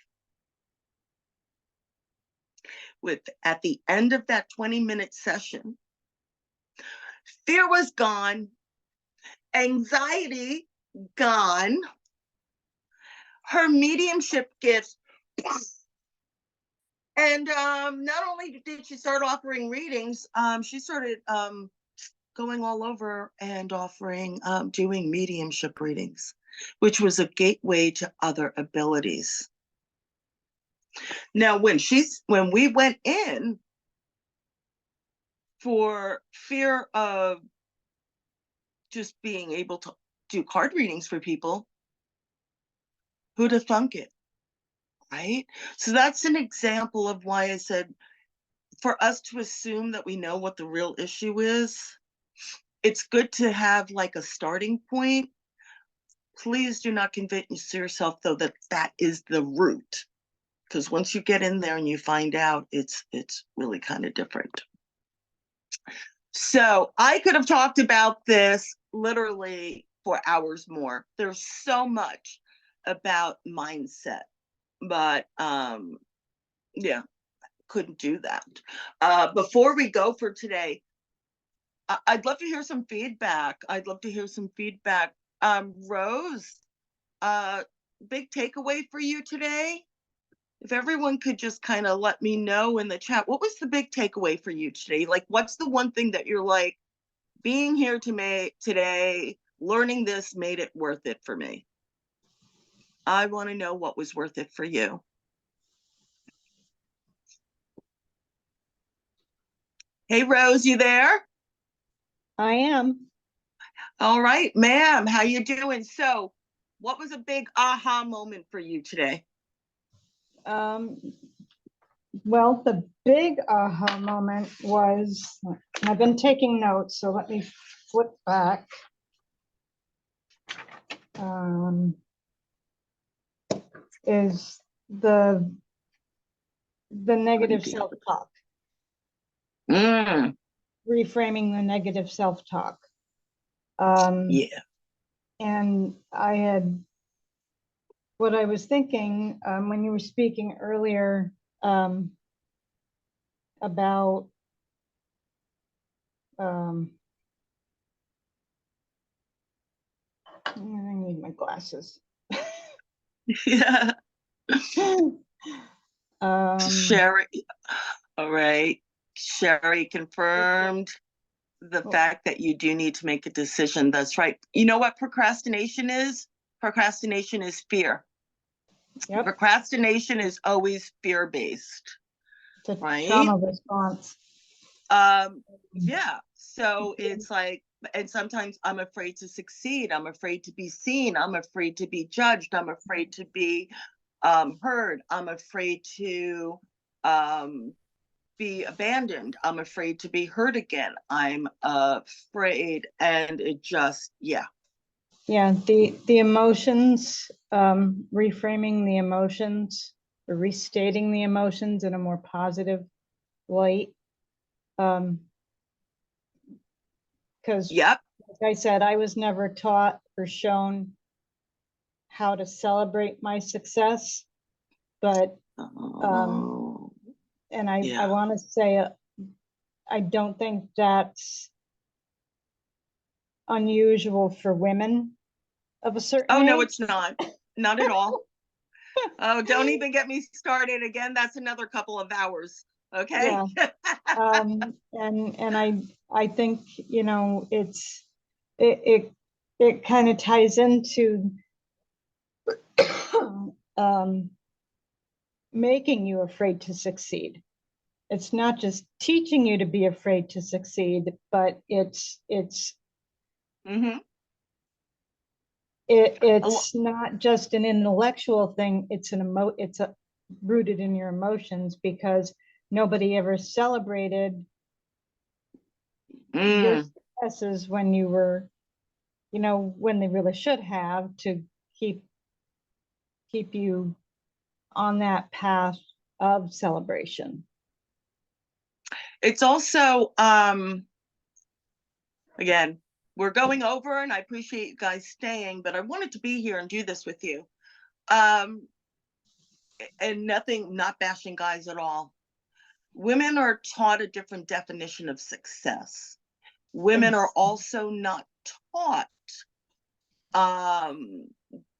At the end of that 20-minute session, fear was gone, anxiety gone, her mediumship gifts, and not only did she start offering readings, she started going all over and offering doing mediumship readings, which was a gateway to other abilities. Now, when we went in for fear of just being able to do card readings for people, who'd have thunk it, right? So that's an example of why I said, for us to assume that we know what the real issue is, it's good to have like a starting point. Please do not convince yourself, though, that that is the root, because once you get in there and you find out, it's really kind of different. So I could have talked about this literally for hours more. There's so much about mindset, but yeah, couldn't do that. Before we go for today, I'd love to hear some feedback. Rose, big takeaway for you today? If everyone could just kind of let me know in the chat, what was the big takeaway for you today? Like, what's the one thing that you're like, being here today, learning this made it worth it for me? I want to know what was worth it for you. Hey, Rose, you there? I am. All right, ma'am, how you doing? So what was a big aha moment for you today? Well, the big aha moment was, I've been taking notes, so let me flip back. Is the negative self-talk. Reframing the negative self-talk. Yeah. And what I was thinking when you were speaking earlier about I need my glasses. Yeah. Sherry, all right. Sherry confirmed the fact that you do need to make a decision. That's right. You know what procrastination is? Procrastination is fear. Yep. Procrastination is always fear-based. It's a trauma response. Yeah. So it's like, and sometimes I'm afraid to succeed. I'm afraid to be seen. I'm afraid to be judged. I'm afraid to be heard. I'm afraid to be abandoned. I'm afraid to be hurt again. I'm afraid, and it just, yeah. Yeah, the emotions, reframing the emotions, or restating the emotions in a more positive light. Because, Yep. like I said, I was never taught or shown how to celebrate my success, but Oh, and I yeah. want to say I don't think that's unusual for women of a certain Oh, no, age. it's not. Not at all. Oh, don't even get me started again. That's another couple of hours. Okay. Yeah. And I think, you know, it kind of ties into um, making you afraid to succeed. It's not just teaching you to be afraid to succeed, but Mm-hmm. it's not just an intellectual thing. It's rooted in your emotions, because nobody ever celebrated your successes when you were, you know, when they really should have, to keep you on that path of celebration. It's also, again, we're going over, and I appreciate you guys staying, but I wanted to be here and do this with you. And not bashing guys at all. Women are taught a different definition of success. Women are also not taught, um,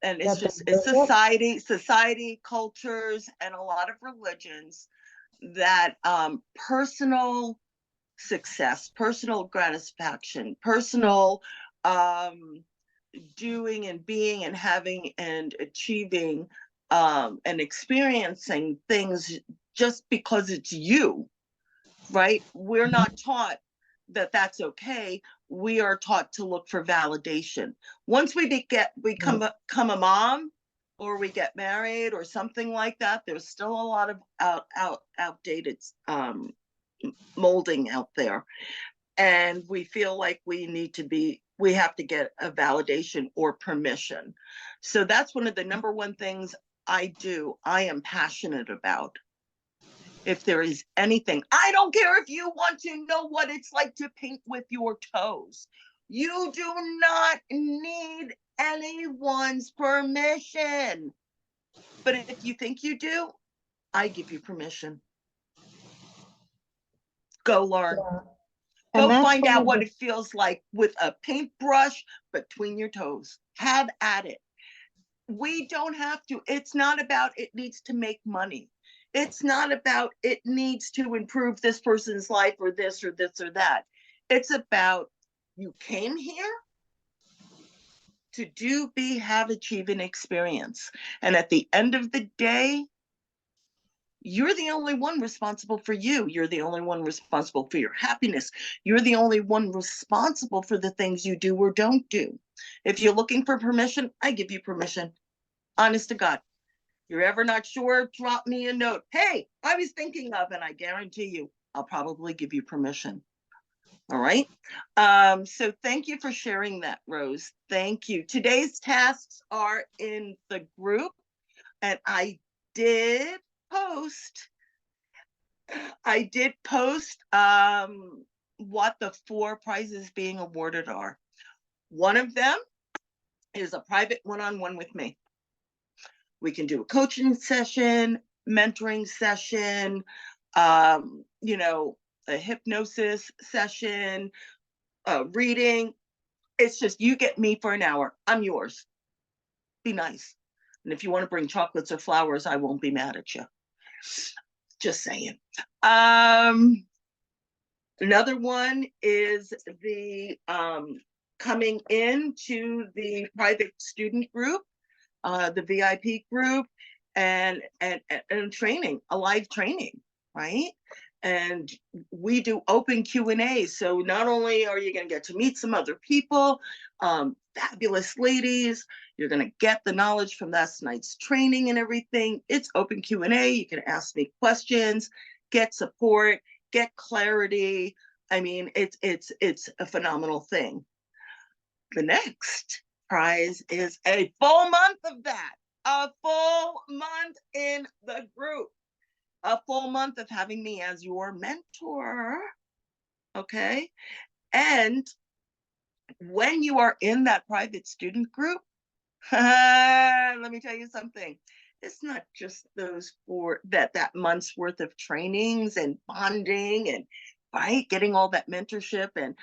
and it's society, cultures, and a lot of religions, that personal success, personal gratification, personal doing and being and having and achieving and experiencing things just because it's you, right? We're not taught that that's okay. We are taught to look for validation. Once we become a mom, or we get married or something like that, there's still a lot of outdated molding out there, and we feel like we have to get a validation or permission. So that's one of the number one things I am passionate about. If there is anything, I don't care if you want to know what it's like to paint with your toes. You do not need anyone's permission. But if you think you do, I give you permission. Go learn. Yeah. And Go that's find one out of what the, it feels like with a paintbrush between your toes. Have at it. We don't have to. It's not about it needs to make money. It's not about it needs to improve this person's life or this or this or that. It's about you came here to do, be, have, achieve an experience. And at the end of the day, you're the only one responsible for you. You're the only one responsible for your happiness. You're the only one responsible for the things you do or don't do. If you're looking for permission, I give you permission. Honest to God. You're ever not sure, drop me a note. Hey, I was thinking of, and I guarantee you, I'll probably give you permission. All right. So thank you for sharing that, Rose. Thank you. Today's tasks are in the group, and I did post what the 4 prizes being awarded are. One of them is a private one-on-one with me. We can do a coaching session, mentoring session, you know, a hypnosis session, reading. It's just you get me for an hour. I'm yours. Be nice. And if you want to bring chocolates or flowers, I won't be mad at you. Just saying. Another one is the coming into the private student group, the VIP group, and training, a live training, right? And we do open Q&A. So not only are you going to get to meet some other people, fabulous ladies, you're going to get the knowledge from last night's training and everything. It's open Q&A. You can ask me questions, get support, get clarity. I mean, it's a phenomenal thing. The next prize is a full month of that, a full month in the group, a full month of having me as your mentor. Okay. And when you are in that private student group, let me tell you something. It's not just those that month's worth of trainings and bonding and right getting all that mentorship and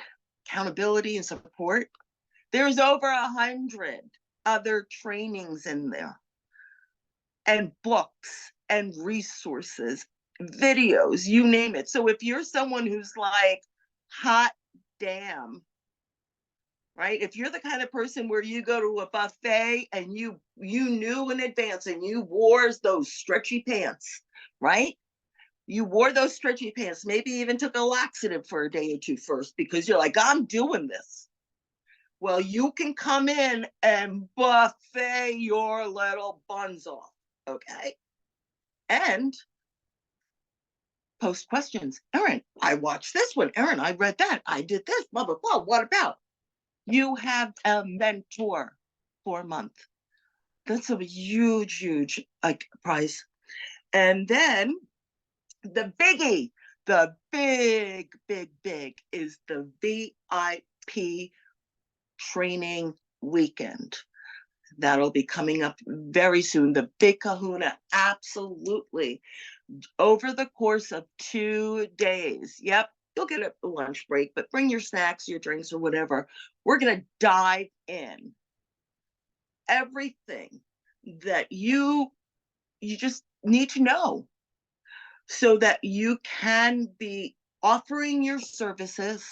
accountability and support. There's over 100 other trainings in there and books and resources, videos, you name it. So if you're someone who's like, hot damn, right? If you're the kind of person where you go to a buffet and you knew in advance and you wore those stretchy pants, right? You wore those stretchy pants, maybe even took a laxative for a day or two first because you're like, I'm doing this. Well, you can come in and buffet your little buns off, okay? And post questions. Erin, I watched this one. Erin, I read that. I did this, blah, blah, blah. What about? You have a mentor for a month. That's a huge, huge prize. And then the biggie, the big, big, big is the VIP training weekend. That'll be coming up very soon. The big kahuna, absolutely. Over the course of 2 days. Yep, you'll get a lunch break, but bring your snacks, your drinks, or whatever. We're going to dive in everything that you just need to know so that you can be offering your services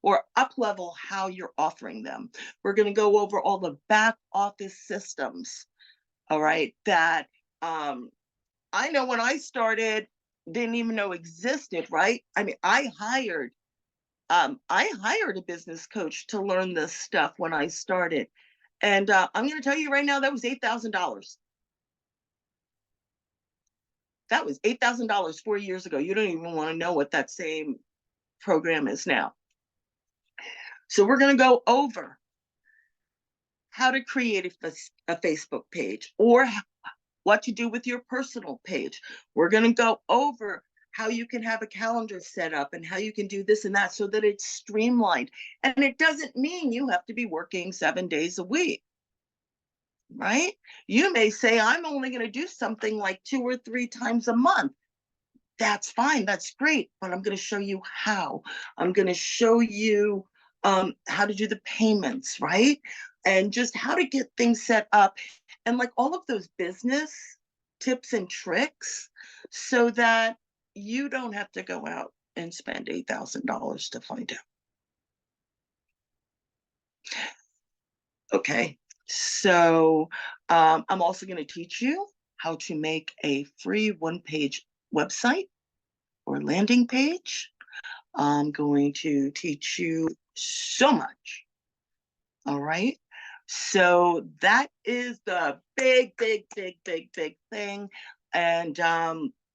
or up level how you're offering them. We're going to go over all the back office systems, all right, that I know when I started, didn't even know existed, right? I mean, I hired a business coach to learn this stuff when I started. And I'm going to tell you right now, that was $8,000. That was $8,000 4 years ago. You don't even want to know what that same program is now. So we're going to go over how to create a Facebook page or what to do with your personal page. We're going to go over how you can have a calendar set up and how you can do this and that so that it's streamlined. And it doesn't mean you have to be working 7 days a week, right? You may say, I'm only going to do something like 2 or 3 times a month. That's fine. That's great. But I'm going to show you how. I'm going to show you how to do the payments, right? And just how to get things set up. And like all of those business tips and tricks so that you don't have to go out and spend $8,000 to find out. Okay, so I'm also going to teach you how to make a free one-page website or landing page. I'm going to teach you so much. All right. So that is the big, big, big, big, big thing. And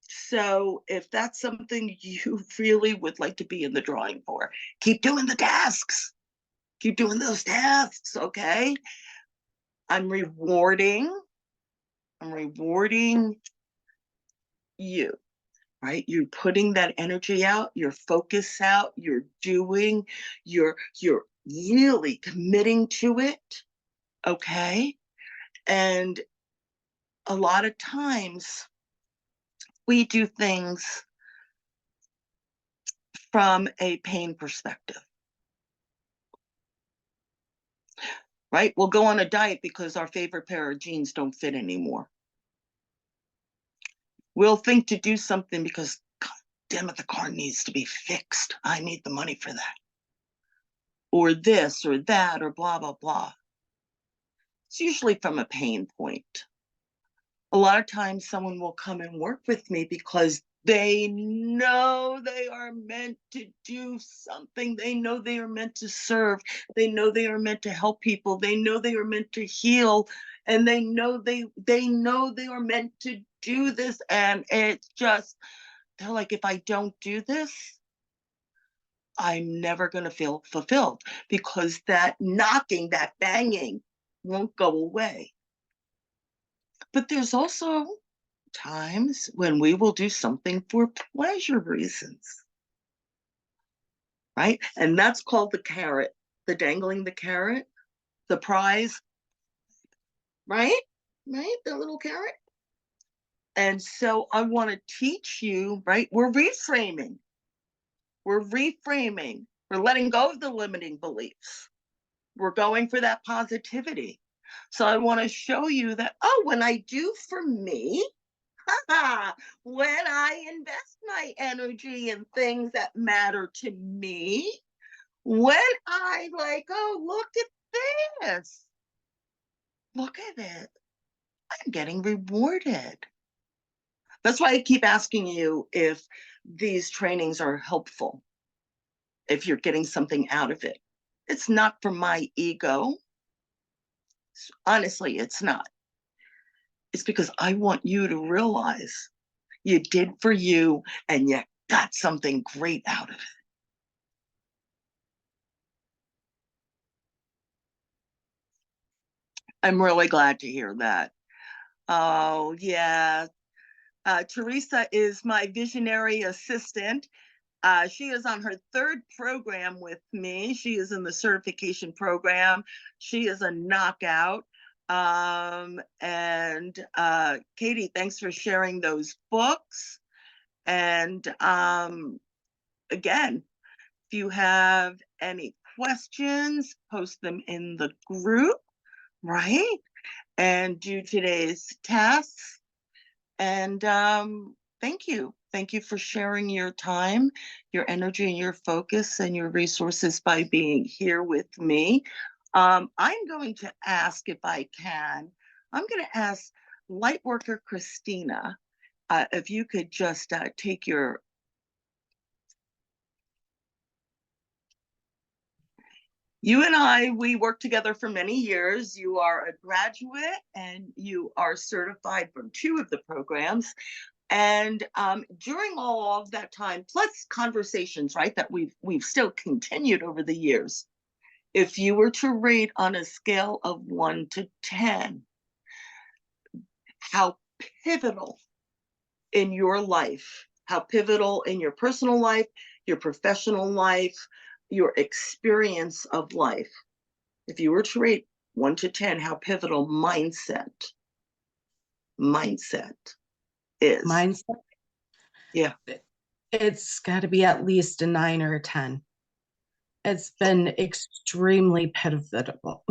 so if that's something you really would like to be in the drawing for, keep doing the tasks. Keep doing those tasks, okay? I'm rewarding you, right? You're putting that energy out, your focus out, you're doing, you're really committing to it, okay? And a lot of times we do things from a pain perspective, right? We'll go on a diet because our favorite pair of jeans don't fit anymore. We'll think to do something because, God damn it, the car needs to be fixed. I need the money for that. Or this or that or blah, blah, blah. It's usually from a pain point. A lot of times someone will come and work with me because they know they are meant to do something. They know they are meant to serve. They know they are meant to help people. They know they are meant to heal. And they know they are meant to do this. And it's just, they're like, if I don't do this, I'm never going to feel fulfilled because that knocking, that banging won't go away. But there's also times when we will do something for pleasure reasons, right? And that's called the carrot, the dangling the carrot, the prize, right? Right? The little carrot. And so I want to teach you, right? We're reframing. We're reframing. We're letting go of the limiting beliefs. We're going for that positivity. So I want to show you that, oh, when I do for me, when I invest my energy in things that matter to me, when I like, oh, look at this, look at it, I'm getting rewarded. That's why I keep asking you if these trainings are helpful, if you're getting something out of it. It's not for my ego. Honestly, it's not. It's because I want you to realize you did for you and you got something great out of it. I'm really glad to hear that. Oh, yeah. Teresa is my visionary assistant. She is on her third program with me. She is in the certification program. She is a knockout. And Katie, thanks for sharing those books. And again, if you have any questions, post them in the group, right? And do today's tasks. And thank you. Thank you for sharing your time, your energy, and your focus and your resources by being here with me. I'm going to ask, if I can, I'm going to ask Lightworker Christina, if you could just take your. You and I, we worked together for many years. You are a graduate and you are certified from 2 of the programs. And during all of that time, plus conversations, right, that we've still continued over the years, if you were to rate on a scale of 1 to 10, how pivotal in your life, how pivotal in your personal life, your professional life, your experience of life, if you were to rate 1 to 10, how pivotal mindset is. Mindset? Yeah. It's got to be at least a 9 or a 10. It's been extremely pivotal.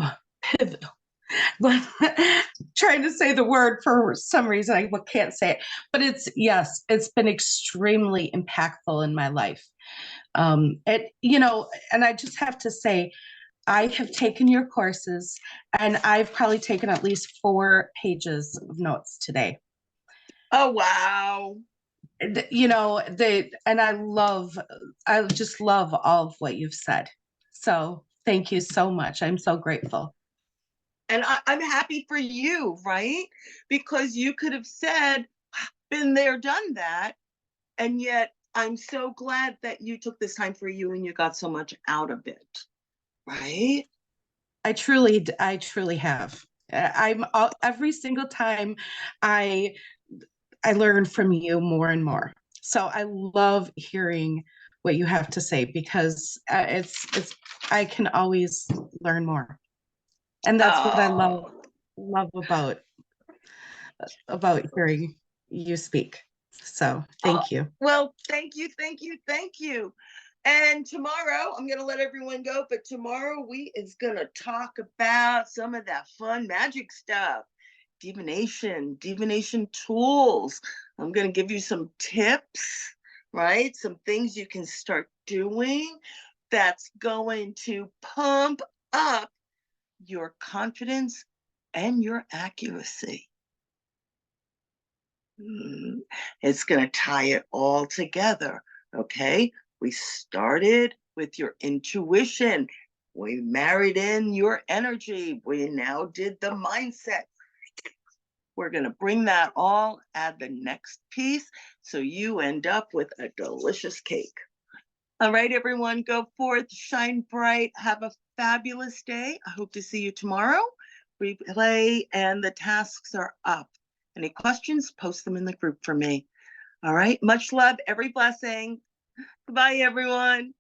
Trying to say the word for some reason, I can't say it. But it's been extremely impactful in my life. And I just have to say, I have taken your courses and I've probably taken at least 4 pages of notes today. Oh, wow. And I just love all of what you've said. So thank you so much. I'm so grateful. And I'm happy for you, right? Because you could have said, been there, done that. And yet I'm so glad that you took this time for you and you got so much out of it, right? I truly have. Every single time I learn from you more and more. So I love hearing what you have to say because I can always learn more, and that's what I love about hearing you speak. So thank you. Well, thank you. And tomorrow, I'm going to let everyone go, but tomorrow we is going to talk about some of that fun magic stuff, divination tools. I'm going to give you some tips, right? Some things you can start doing that's going to pump up your confidence and your accuracy. It's going to tie it all together, okay? We started with your intuition. We married in your energy. We now did the mindset. We're going to bring that all, add the next piece, so you end up with a delicious cake. All right, everyone, go forth, shine bright, have a fabulous day. I hope to see you tomorrow. replay and the tasks are up. Any questions, post them in the group for me. All right, much love, every blessing. Goodbye, everyone.